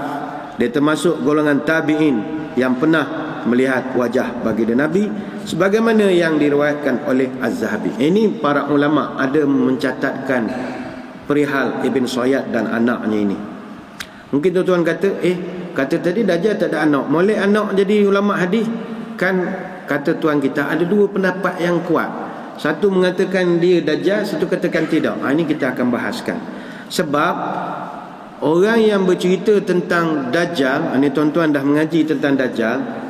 Dia termasuk golongan tabi'in yang pernah melihat wajah baginda Nabi, sebagaimana yang diriwayatkan oleh Az-Zahabi. Ini para ulama ada mencatatkan perihal Ibn Sayyad dan anaknya ini. Mungkin tuan-tuan kata, kata tadi Dajjal tak ada anak, molek anak jadi ulama hadis. Kan kata tuan kita ada dua pendapat yang kuat. Satu mengatakan dia Dajjal, satu katakan tidak. Ini kita akan bahaskan. Sebab orang yang bercerita tentang Dajjal, ini tuan-tuan dah mengaji tentang Dajjal,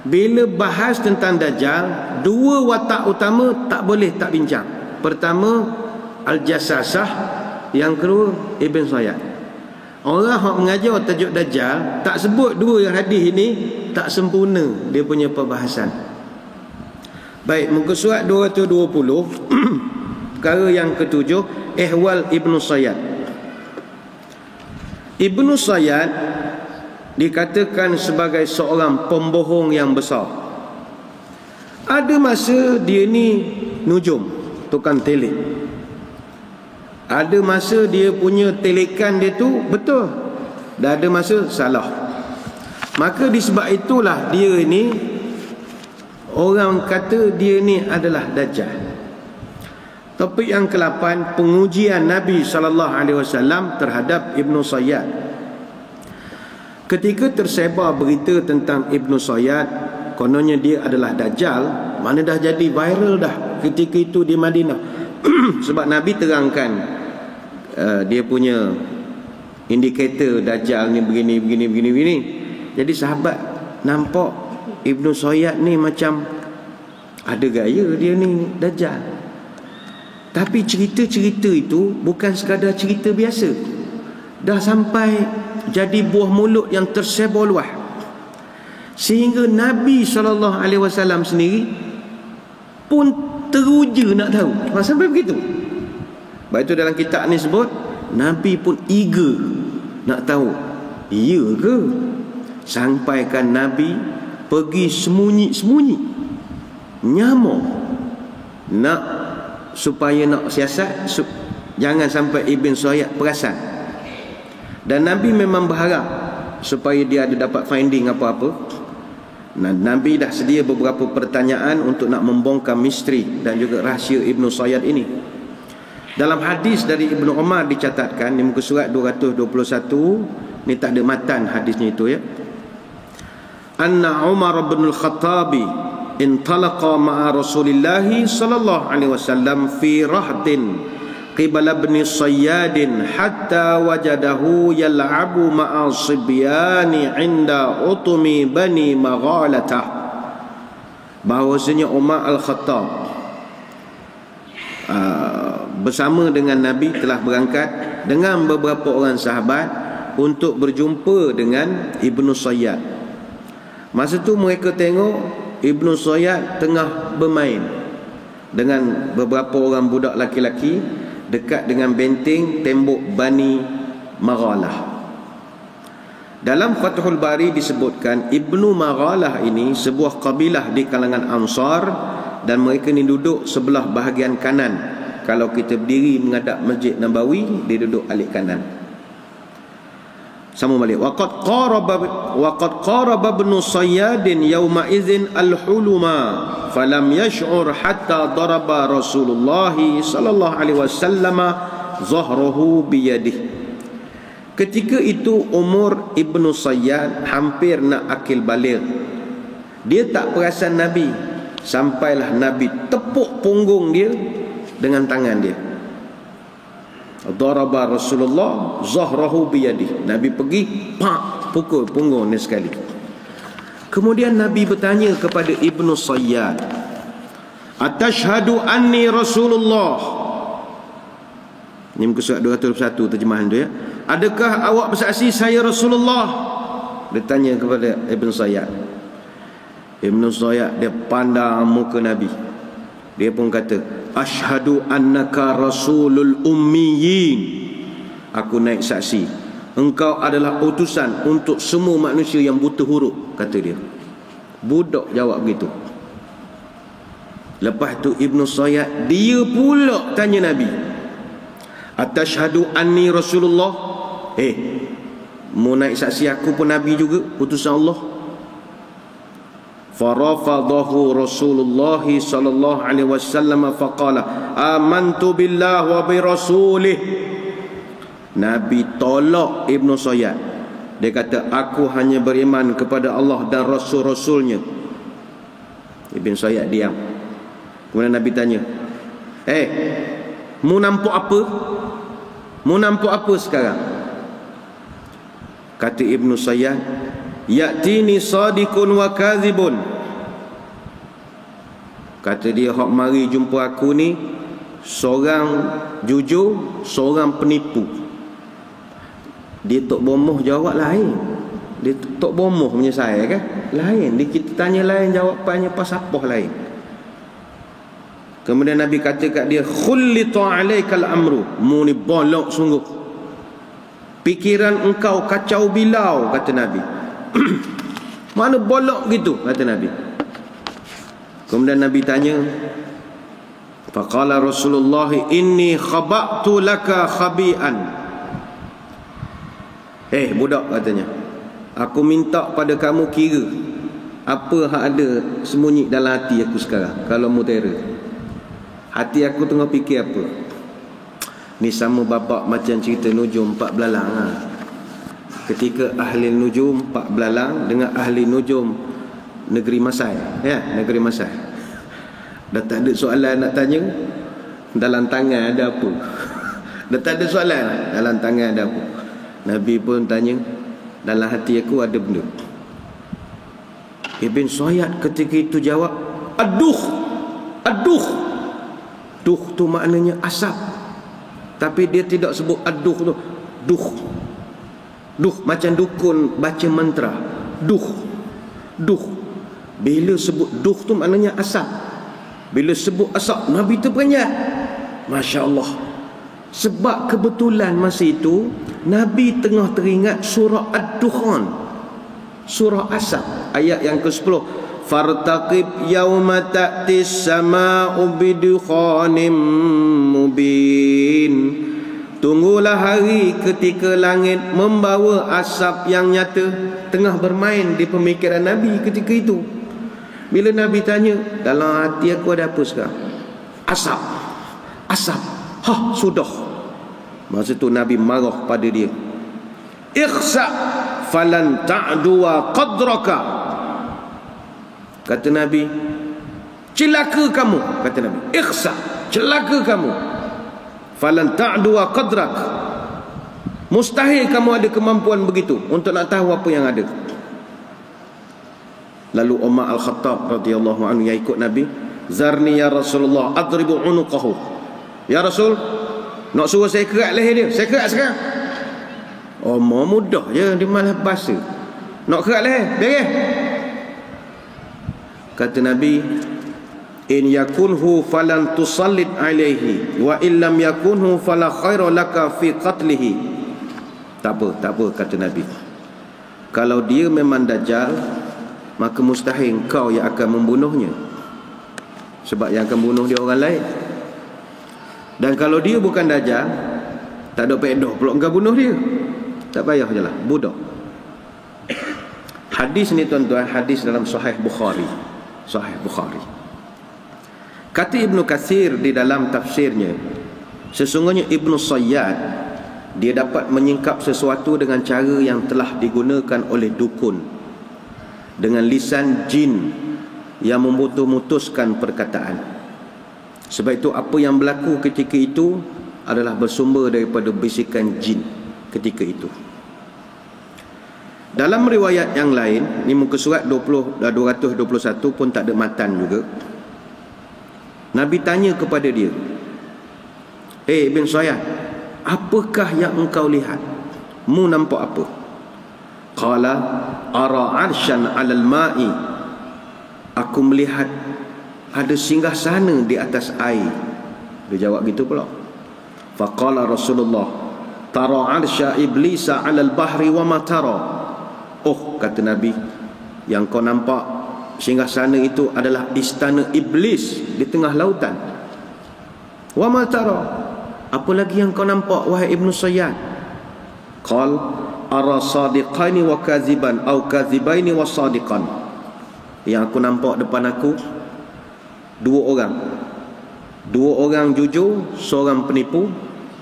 bila bahas tentang Dajjal, dua watak utama tak boleh tak bincang. Pertama, Al-Jassasah. Yang kedua, Ibn Sayyad. Orang yang mengajar tajuk Dajjal tak sebut dua hadis ini, tak sempurna dia punya perbahasan. Baik, muka surat 220 perkara yang ketujuh, Ihwal Ibn Sayyad. Ibn Sayyad dikatakan sebagai seorang pembohong yang besar. Ada masa dia ni nujum, tukang telik. Ada masa dia punya telekan dia tu betul, dan ada masa salah. Maka disebab itulah dia ni, orang kata dia ni adalah Dajjal. Topik yang ke-8, pengujian Nabi SAW terhadap Ibn Sayyad. Ketika tersebar berita tentang Ibn Sayyad, kononnya dia adalah Dajjal, mana dah jadi viral dah ketika itu di Madinah. Sebab Nabi terangkan dia punya indikator Dajjal ni begini. Jadi sahabat nampak Ibn Sayyad ni macam ada gaya dia ni Dajjal. Tapi cerita-cerita itu bukan sekadar cerita biasa, dah sampai jadi buah mulut yang tersebar luas, sehingga Nabi SAW sendiri pun teruja nak tahu. Sampai begitu. Baik itu dalam kitab ni sebut, Nabi pun eager nak tahu, iya ke? Sampaikan Nabi pergi sembunyi-sembunyi, nyamuk nak supaya nak siasat jangan sampai Ibn Sayyad perasan. Dan Nabi memang berharap supaya dia ada dapat finding apa-apa. Nabi dah sedia beberapa pertanyaan untuk nak membongkar misteri dan juga rahsia Ibn Sayyad ini. Dalam hadis dari Ibnu Umar dicatatkan di muka surat 221, ni tak ada matan hadisnya itu ya. Anna Umar bin Al-Khattabi intalaqa ma'a Rasulillah sallallahu alaihi wasallam fi rahdin qibala ibn Sayyad hatta wajadahu yal'abu ma'a sibyani 'inda utumi bani Maghalatah. Bahawasanya Umar Al-Khattab bersama dengan Nabi telah berangkat dengan beberapa orang sahabat untuk berjumpa dengan Ibn Sayyad. Masa tu mereka tengok Ibn Sayyad tengah bermain dengan beberapa orang budak laki-laki dekat dengan benteng tembok Bani Maghalah. Dalam Fathul Bari disebutkan Ibnu Maghalah ini sebuah kabilah di kalangan Ansar, dan mereka ni duduk sebelah bahagian kanan Kalau kita berdiri menghadap Masjid Nabawi, dia duduk alik kanan. Sama balik. Waqad qaraba ibn Sayyadin yawma idzin al-huluma falam yash'ur hatta daraba Rasulullah sallallahu alaihi wasallam zahrahu biyadihi. Ketika itu umur Ibnu Sayyad hampir nak akil baligh. Dia tak perasan Nabi, sampailah Nabi tepuk punggung dia dengan tangan dia. Daraba Rasulullah zahrahu biyadihi. Nabi pergi pukul punggung dia sekali. Kemudian Nabi bertanya kepada Ibnu Sayyad, "Atashhadu anni Rasulullah?" Ini muka surat 201 terjemahan tu ya. "Adakah awak bersaksi saya Rasulullah?" Dia tanya kepada Ibnu Sayyad. Ibnu Sayyad dia pandang muka Nabi. Dia pun kata, "Ashhadu annaka rasulul ummiyin." Aku naik saksi, engkau adalah utusan untuk semua manusia yang buta huruf, kata dia. Budak jawab begitu. Lepas tu Ibnu Sayyad dia pula tanya Nabi, "Atashhadu anni Rasulullah?" Mau naik saksi aku pun Nabi juga, utusan Allah. Farafadahu Rasulullah sallallahu alaihi wasallam faqala, "Amantu billah wa bi rasulih." Nabi tolak Ibnu Sayyad. Dia kata, "Aku hanya beriman kepada Allah dan rasul-rasulnya." Ibnu Sayyad diam. Kemudian Nabi tanya, "Mu nampak apa? Mu nampak apa sekarang?" Kata Ibnu Sayyad, "Ya'tini sadiqun wa kadhibun." Kata dia, hak mari jumpa aku ni seorang jujur, seorang penipu. Dia tok bomoh jawab lain. Dia tok bomoh punya saya kan lain. Dia kita tanya lain, jawapannya pas apa lain. Kemudian Nabi kata kat dia, "Khullita alaikal amru." Mu ni bolok sungguh. Pikiran engkau kacau bilau, kata Nabi. Mana bolok gitu, kata Nabi. Kemudian Nabi tanya, faqala Rasulullah, "Inni khaba'tu laka khabi'an." Budak katanya, aku minta pada kamu kira apa yang ada sembunyi dalam hati aku sekarang. Kalau mu tera, hati aku tengah fikir apa. Ni sama babak macam cerita nujum 4 belalang lah. Ketika ahli nujum 4 belalang dengan ahli nujum negeri Masai, negeri Masai. Dah tak ada soalan nak tanya, dalam tangan ada apa. Dah tak ada soalan, dalam tangan ada apa. Nabi pun tanya, dalam hati aku ada benda. Ibn Sayyad ketika itu jawab, Aduh. Duh tu maknanya asap, tapi dia tidak sebut aduh tu. Duh macam dukun baca mantra. Duh. Bila sebut duh tu maknanya asap. Bila sebut asap, Nabi terperanjat. Masya Allah. Sebab kebetulan masa itu Nabi tengah teringat surah Ad-Dukhan, surah asap, ayat yang ke-10. Fartaqib yawma ta'tis sama'u bidukhanim mubin. Tunggulah hari ketika langit membawa asap yang nyata. Tengah bermain di pemikiran Nabi ketika itu. Bila Nabi tanya, dalam hati aku ada apa sekarang? Asap. Sudah. Masa tu Nabi marah pada dia. Ikhsa falan ta'dua qadraka. Kata Nabi, celaka kamu. Kata Nabi, ikhsa, celaka kamu. Falan ta'dua qadrak. Mustahil kamu ada kemampuan begitu untuk nak tahu apa yang ada. Lalu Umar Al-Khattab radhiyallahu anhu yang ikut Nabi, "Zarni ya Rasulullah, adribu unuqahu." Ya Rasul, nak suruh saya kerat leher dia. Saya kerat sekarang. Umar mudah je, dia malah basa. Nak kerat leher, beres. Kata Nabi, "In yakunhu falan tusallit alaihi wa illam yakunhu fala khaira laka fi qatlihi." Tak apa kata Nabi. Kalau dia memang dajjal, maka mustahil kau yang akan membunuhnya. Sebab yang akan bunuh dia orang lain. Dan kalau dia bukan Dajjal, tak ada pedoh pula engkau bunuh dia. Tak payah je lah, budak. Hadis ni tuan-tuan, hadis dalam Sahih Bukhari. Sahih Bukhari. Kata Ibnu Katsir di dalam tafsirnya, sesungguhnya Ibnu Sayyad, dia dapat menyingkap sesuatu dengan cara yang telah digunakan oleh dukun, dengan lisan jin yang memutus-mutuskan perkataan. Sebab itu apa yang berlaku ketika itu adalah bersumber daripada bisikan jin ketika itu. Dalam riwayat yang lain, ni muka surat 221 pun tak ada matan juga. Nabi tanya kepada dia, Ibn Sayyad, apakah yang engkau lihat? Mu nampak apa? Qala ara arsyan 'alal ma'i. Aku melihat ada singgasana di atas air. Dia jawab gitu pula. Faqala Rasulullah, tara arsya iblisa 'alal bahri wa ma tara. Oh, kata Nabi, yang kau nampak singgasana itu adalah istana iblis di tengah lautan. Wa ma tara. Apa lagi yang kau nampak wahai Ibnu Sayyad? Qal ara sadiqaini wa kaziban au kazibaini wa sadiqan. Yang aku nampak depan aku dua orang jujur, seorang penipu,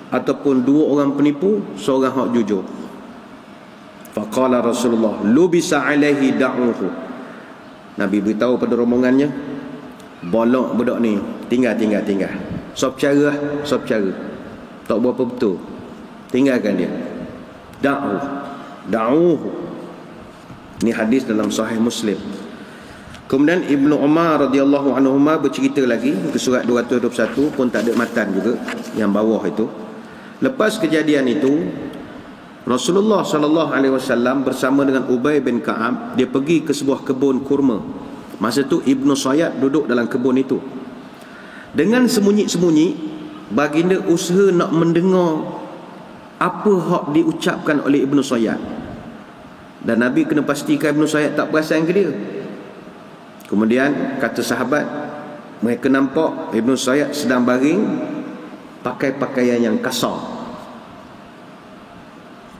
ataupun dua orang penipu, seorang hak jujur. Faqala Rasulullah lubisa alaihi da'uhu. Nabi beritahu pada rombongannya, bolok budak ni, tinggal. Sop cara. Tak buat apa betul, tinggalkan dia. Da'uhu. Ini hadis dalam Sahih Muslim. Kemudian Ibnu Umar radhiyallahu anhuma bercerita lagi ke surat 221 pun tak ada matan juga, yang bawah itu. Lepas kejadian itu, Rasulullah sallallahu alaihi wasallam bersama dengan Ubay bin Ka'ab, dia pergi ke sebuah kebun kurma. Masa tu Ibnu Sayyad duduk dalam kebun itu. Dengan sembunyi-sembunyi, baginda usaha nak mendengar apa hak diucapkan oleh Ibnu Sayyad. Dan Nabi kena pastikan Ibnu Sayyad tak perasan ke dia. Kemudian kata sahabat, mereka nampak Ibnu Sayyad sedang baring pakai pakaian yang kasar.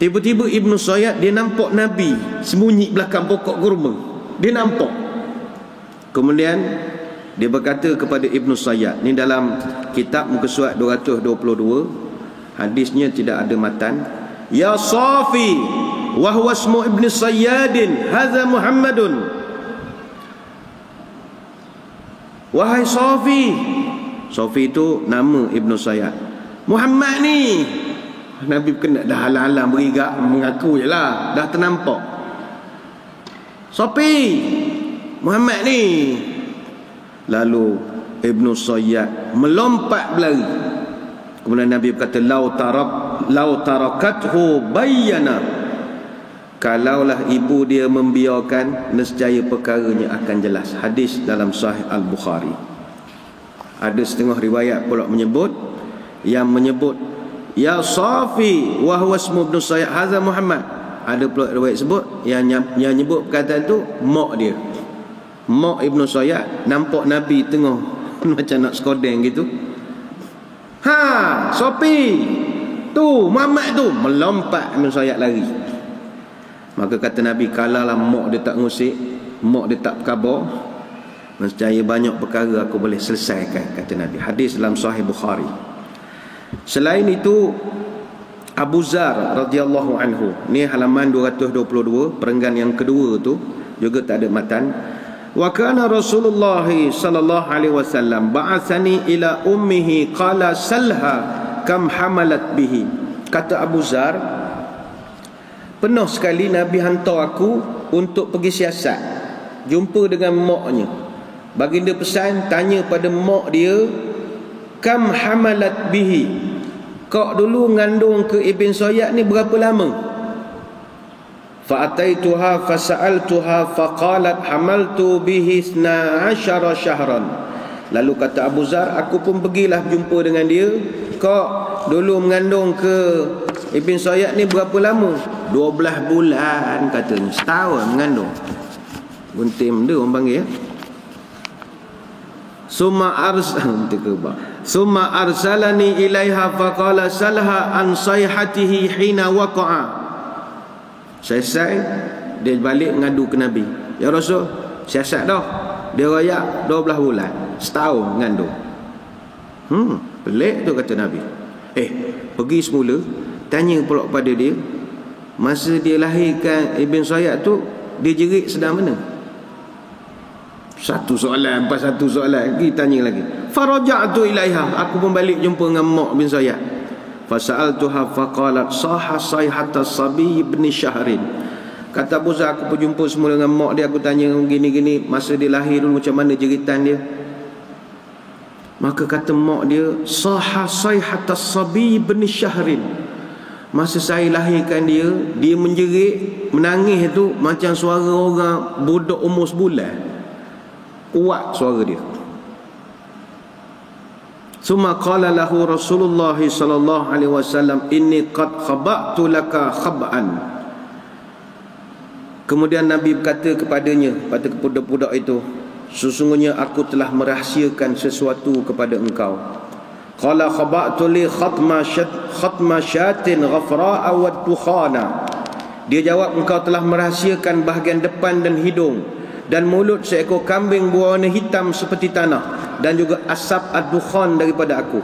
Tiba-tiba Ibnu Sayyad dia nampak Nabi sembunyi belakang pokok kurma. Dia nampak. Kemudian dia berkata kepada Ibnu Sayyad, ni dalam kitab muka surat 222, hadisnya tidak ada matan. Ya Safi wa huwa ismu Ibnu Sayyadin hadza Muhammadun. Wahai Safi. Safi itu nama Ibnu Sayyad. Muhammad ni. Nabi kena dah halang-halang berigak, mengaku je lah, dah ternampak. Safi, Muhammad ni. Lalu Ibnu Sayyad melompat berlari. Kemudian Nabi berkata, lau tarakathu bayyana. Kalaulah ibu dia membiarkan, nescaya perkaranya akan jelas. Hadis dalam Sahih Al-Bukhari. Ada setengah riwayat pula menyebut, yang menyebut ya Safi wa huwa ismu Ibnu Sayyad hadza Muhammad. Ada pula riwayat sebut yang nyebut perkataan tu mak dia, mak Ibnu Sayyad nampak Nabi tengah macam nak skodeng gitu. Ha, Safi tu, Muhammad tu, melompat Ibnu Sayyad lari. Maka kata Nabi, kalaulah mak dia tak ngusik, mak dia tak khabar, nescaya banyak perkara aku boleh selesaikan, kata Nabi. Hadis dalam Sahih Bukhari. Selain itu, Abu Zar radhiyallahu anhu, ni halaman 222, perenggan yang kedua tu juga tak ada matan. Wa kana Rasulullah sallallahu alaihi wasallam ba'athani ila ummihi qala salha kam hamalat bihi. Kata Abu Zar, pernah sekali Nabi hantar aku untuk pergi siasat, jumpa dengan maknya. Baginda pesan, tanya pada mak dia, kam hamalat bihi, kau dulu ngandung ke Ibn Sayyad ni berapa lama? Fa'ataituha fasa'altuha faqalat hamaltu bihi 12 syahran. Lalu kata Abu Zar, aku pun pergilah jumpa dengan dia, kau dulu mengandung ke Ibn Sayyad ni berapa lama? 12 bulan katanya, setahun mengandung. Gunting dia orang panggil ya. Summa arsalani ilaiha faqala salha an sayhatihi hina waqa'a. Selesai, dia balik ngadu ke Nabi. Ya Rasul, siasat dah. Dia royak 12 bulan, setahun ngandung. Pelik tu kata Nabi. Pergi semula, tanya pula pada dia, masa dia lahirkan Ibn Sayyad tu, dia jerit sedang mana? Satu soalan, satu soalan, pergi tanya lagi. Faraja'tu ilaiha, aku pun balik jumpa dengan mak bin Sayyad. Fasa'altuha faqalat sahha sayhata sabi ibn Syahrin. Kata Abu Zar, aku pun jumpa semula dengan mak dia, aku tanya gini-gini, masa dia lahir dulu macam mana jeritan dia. Maka kata mak dia, sahha sayhata sabi ibn Syahrin. Masa saya lahirkan dia, dia menjerit, menangis tu macam suara orang budak umur sebulan. Kuat suara dia. Summa qala lahu Rasulullah sallallahu alaihi wasallam, inni qad khaba'tu laka khab'an. Kemudian Nabi berkata kepadanya, pada budak-budak itu, sesungguhnya aku telah merahsiakan sesuatu kepada engkau. Qala khaba'tu li khatma syatin ghafra'a wa dukhana. Dia jawab, engkau telah merahsiakan bahagian depan dan hidung dan mulut seekor kambing berwarna hitam seperti tanah, dan juga asap ad-dukhan daripada aku.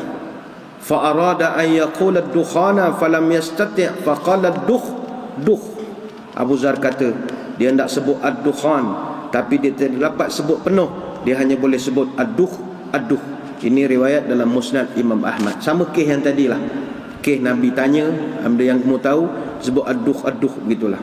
Fa arada an yaqula ad-dukhana falam yastati' fa qala ad-dukh. Abu Zar kata, dia hendak sebut ad-dukhan, tapi dia tidak dapat sebut penuh, dia hanya boleh sebut ad-dukh. Ini riwayat dalam Musnad Imam Ahmad. Sama kes yang tadilah. Kes Nabi tanya, ada yang kamu tahu, sebut ad-dukh begitulah.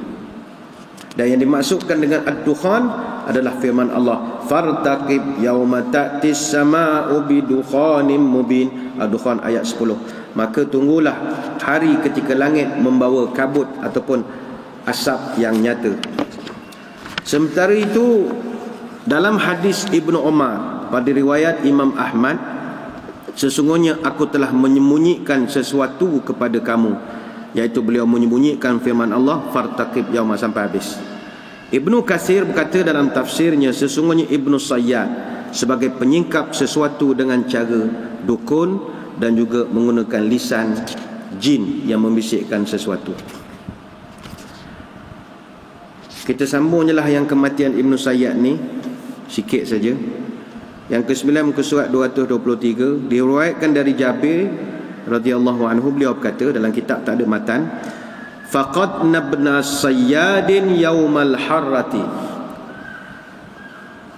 Dan yang dimaksudkan dengan ad-dukhan adalah firman Allah, fartaqib yauma ta'tis sama'u bidukhanim mubin. Ad-dukhan ayat 10. Maka tunggulah hari ketika langit membawa kabut ataupun asap yang nyata. Sementara itu, dalam hadis Ibnu Umar pada riwayat Imam Ahmad, sesungguhnya aku telah menyembunyikan sesuatu kepada kamu, iaitu beliau menyembunyikan firman Allah, fartaqib yauma, sampai habis. Ibnu Katsir berkata dalam tafsirnya, sesungguhnya Ibnu Sayyad sebagai penyingkap sesuatu dengan cara dukun dan juga menggunakan lisan jin yang membisikkan sesuatu. Kita sambung je lah yang kematian Ibnu Sayyad ni sikit saja. Yang ke-9 muka surat 223, diriwayatkan dari Jabir radhiyallahu anhu, beliau berkata dalam kitab tak ada matan, faqad nabna sayyadin yaumal harrati.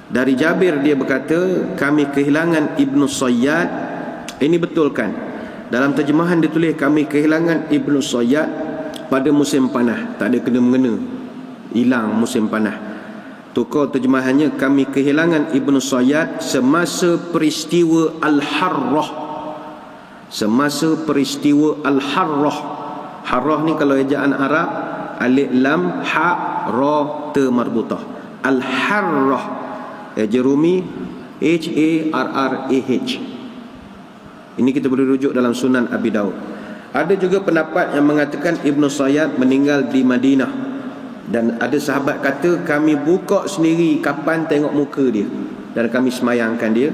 Dari Jabir dia berkata, kami kehilangan Ibnu Sayyad. Ini betulkan. Dalam terjemahan ditulis kami kehilangan Ibnu Sayyad pada musim panah. Tak ada kena-mengena, hilang musim panah. Tukar terjemahannya, kami kehilangan Ibnu Sayyad semasa peristiwa Al-Harrah. Semasa peristiwa Al-Harrah. Harrah ni kalau ejaan Arab, alif lam ha ra ta marbutah. Al-Harrah, Jerumi Harrah. Ini kita boleh rujuk dalam Sunan Abi Daud. Ada juga pendapat yang mengatakan Ibnu Sayyad meninggal di Madinah, dan ada sahabat kata kami buka sendiri kapan tengok muka dia dan kami semayangkan dia.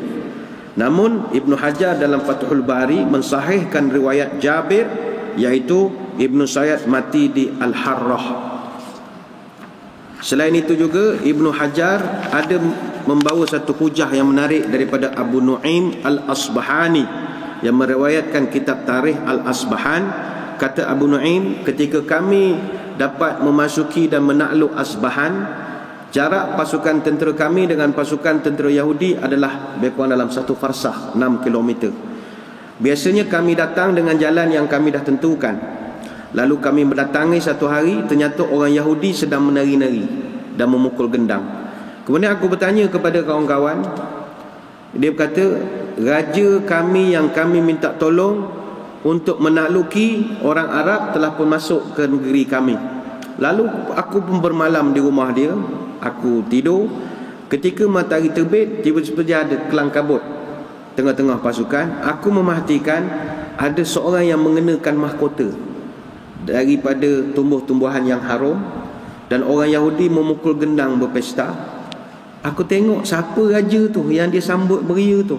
Namun Ibnu Hajar dalam Fathul Bari mensahihkan riwayat Jabir, iaitu Ibnu Sayyad mati di Al-Harrah. Selain itu juga Ibnu Hajar ada membawa satu hujah yang menarik daripada Abu Nu'aim Al-Asbahani yang meriwayatkan kitab Tarikh Al-Asbahan. Kata Abu Nu'aim, ketika kami dapat memasuki dan menakluk Asbahan, jarak pasukan tentera kami dengan pasukan tentera Yahudi adalah lebih kurang dalam 1 farsah, 6 km. Biasanya kami datang dengan jalan yang kami dah tentukan. Lalu kami mendatangi satu hari, ternyata orang Yahudi sedang menari-nari dan memukul gendang. Kemudian aku bertanya kepada kawan-kawan, dia berkata, raja kami yang kami minta tolong untuk menakluki orang Arab telah pun masuk ke negeri kami. Lalu aku pun bermalam di rumah dia. Aku tidur. Ketika matahari terbit, tiba-tiba ada kelang kabut tengah-tengah pasukan. Aku memerhatikan ada seorang yang mengenakan mahkota daripada tumbuh-tumbuhan yang harum, dan orang Yahudi memukul gendang berpesta. Aku tengok siapa raja tu yang dia sambut beria tu.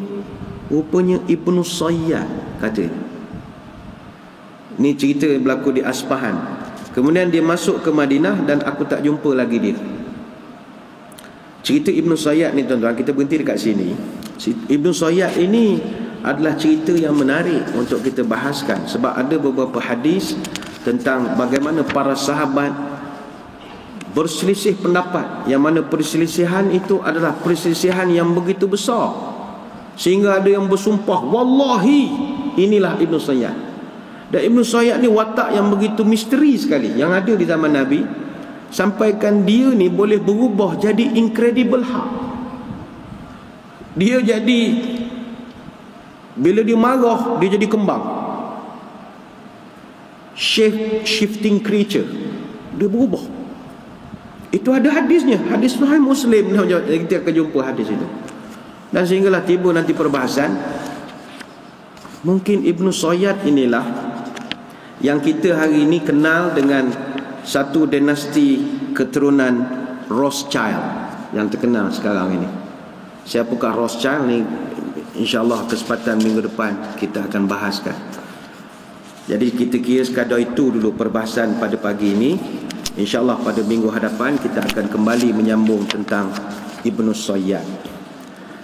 Rupanya Ibnu Sayyad, kata. Ni cerita berlaku di Aspahan. Kemudian dia masuk ke Madinah dan aku tak jumpa lagi dia. Cerita Ibnu Sayyad ni tuan-tuan, kita berhenti dekat sini. Ibnu Sayyad ini adalah cerita yang menarik untuk kita bahaskan, sebab ada beberapa hadis tentang bagaimana para sahabat berselisih pendapat, yang mana perselisihan itu adalah perselisihan yang begitu besar sehingga ada yang bersumpah, wallahi inilah Ibnu Sayyad. Dan Ibnu Sayyad ni watak yang begitu misteri sekali yang ada di zaman Nabi, sampaikan dia ni boleh berubah jadi incredible hak. Dia jadi, bila dia marah, dia jadi kembang, shifting creature, dia berubah. Itu ada hadisnya, hadis Sahih Muslim. Kita akan jumpa hadis itu. Dan sehinggalah tiba nanti perbahasan, mungkin Ibnu Sayyad inilah yang kita hari ini kenal dengan satu dinasti keturunan Rothschild yang terkenal sekarang ini. Siapakah Rothschild ni? InsyaAllah kesempatan minggu depan kita akan bahaskan. Jadi kita kira sekadar itu dulu perbahasan pada pagi ini. InsyaAllah pada minggu hadapan kita akan kembali menyambung tentang Ibnu Sayyad.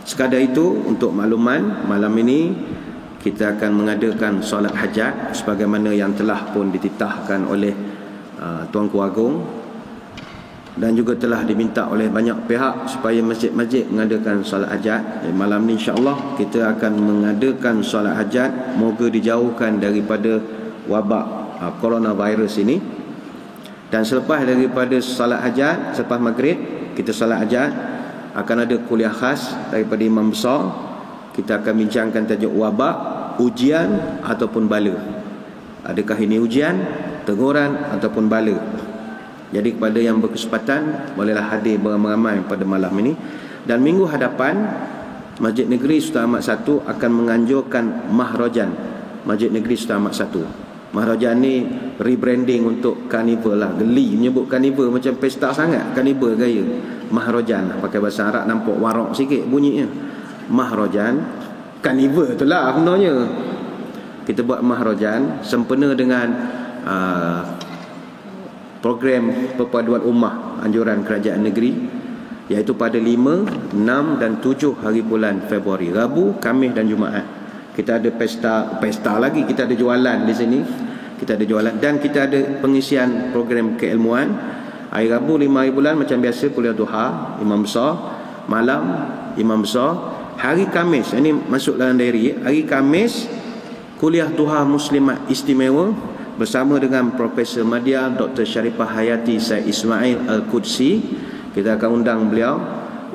Sekadar itu untuk makluman, malam ini kita akan mengadakan solat hajat sebagaimana yang telah pun dititahkan oleh Tuanku Agong, dan juga telah diminta oleh banyak pihak supaya masjid-masjid mengadakan solat hajat. Malam ni insya-Allah kita akan mengadakan solat hajat, moga dijauhkan daripada wabak coronavirus ini. Dan selepas daripada solat hajat, selepas maghrib kita solat hajat, akan ada kuliah khas daripada imam besar. Kita akan bincangkan tajuk wabak, ujian ataupun bala. Adakah ini ujian, teguran ataupun bala? Jadi kepada yang berkesempatan, bolehlah hadir beramai-ramai pada malam ini. Dan minggu hadapan Masjid Negeri Sultan Ahmad I akan menganjurkan Mahrajan Masjid Negeri Sultan Ahmad I. Mahrajan ni rebranding untuk karnival lah. Geli menyebut karnival macam pesta sangat. Karnival gaya Mahrajan, pakai bahasa Arab nampak warak sikit bunyinya. Mahrajan, karnival tu lah sebenarnya. Kita buat Mahrajan sempena dengan program perpaduan ummah anjuran kerajaan negeri, iaitu pada 5, 6 dan 7 hari bulan Februari, Rabu, Khamis dan Jumaat. Kita ada pesta lagi, kita ada jualan di sini. Kita ada jualan dan kita ada pengisian program keilmuan. Hari Rabu 5 hari bulan macam biasa kuliah duha, imam besar, malam imam besar. Hari Khamis, ini masuk dalam diary, hari Khamis kuliah duha muslimat istimewa bersama dengan Profesor Madya Dr. Sharifah Hayati Said Ismail Al-Qudsi. Kita akan undang beliau,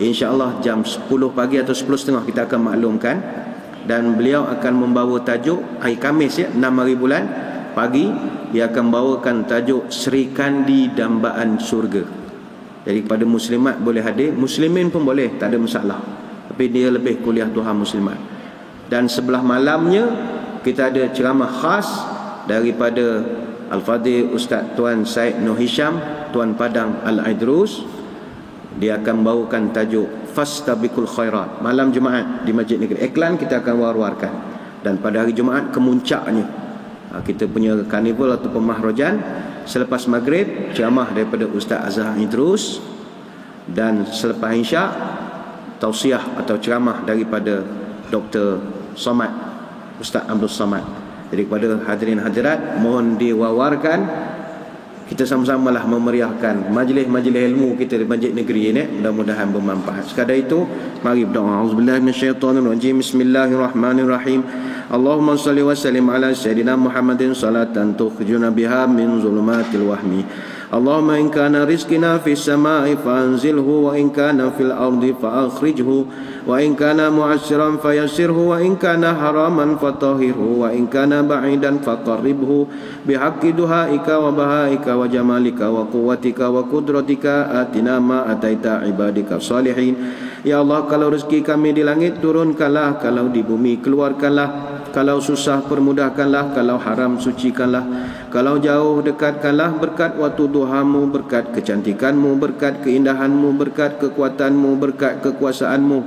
insya-Allah jam 10 pagi atau 10.30 kita akan maklumkan. Dan beliau akan membawa tajuk hari Khamis 6 hari bulan pagi, dia akan bawakan tajuk Sri Kandi Dambaan Surga. Jadi kepada muslimat boleh hadir, muslimin pun boleh, tak ada masalah. Tapi dia lebih kuliah duha muslimat. Dan sebelah malamnya kita ada ceramah khas daripada Al-Fadhil Ustaz Tuan Said Nur Hisham, Tuan Padang Al-Aidrus. Dia akan bawakan tajuk Fastabiqul Khairat malam Jumaat di Masjid Negeri. Iklan kita akan war-warkan. Dan pada hari Jumaat kemuncaknya kita punya karnival atau Mahrajan. Selepas maghrib ceramah daripada Ustaz Azhar Idrus, dan selepas Isyak tausiah atau ceramah daripada Dr. Somad, Ustaz Abdul Somad. Jadi kepada hadirin hadirat mohon diwawarkan, kita sama-samalah memeriahkan majlis-majlis ilmu kita di Masjid Negeri ini. Mudah-mudahan bermanfaat. Sekadar itu mari berdoa. Auzubillahi minasyaitonirrajim. Bismillahirrahmanirrahim. Allahumma salli wa sallim ala sayyidina Muhammadin salatan tukhrijuna biha min zulumatil wahmi. Allahumma in kana rizqina fis samai fanzilhu wa in kana fil ardi faakhrijhu wa in kana mu'assiran fayassirhu wa in kana haraman fatahhirhu wa in kana ba'idan faqarribhu bihaqqi duhaika wa bahaika wa jamalika wa quwwatika wa qudratika atina ma ataita ibadika salihin. Ya Allah, kalau rezeki kami di langit turunkanlah, kalau di bumi keluarkanlah. Kalau susah permudahkanlah, kalau haram sucikanlah, kalau jauh dekatkanlah. Berkat waktu duhamu, berkat kecantikanmu, berkat keindahanmu, berkat kekuatanmu, berkat kekuasaanmu,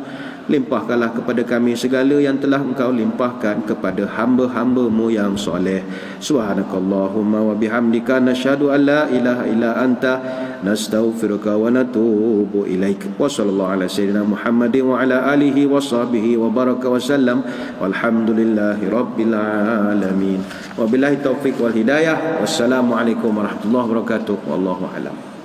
limpahkanlah kepada kami segala yang telah Engkau limpahkan kepada hamba-hamba-Mu yang soleh. Subhanakallahumma wa bihamdika nasyhadu an la ilaha illa anta nastaghfiruka wa natubu ilaik. Wa sallallahu ala sayyidina Muhammadin wa ala alihi wa sahbihi wa baraka wa sallam. Walhamdulillahi rabbil alamin. Wabillahi taufiq wal hidayah. Wassalamualaikum warahmatullahi wabarakatuh. Wallahu a'lam.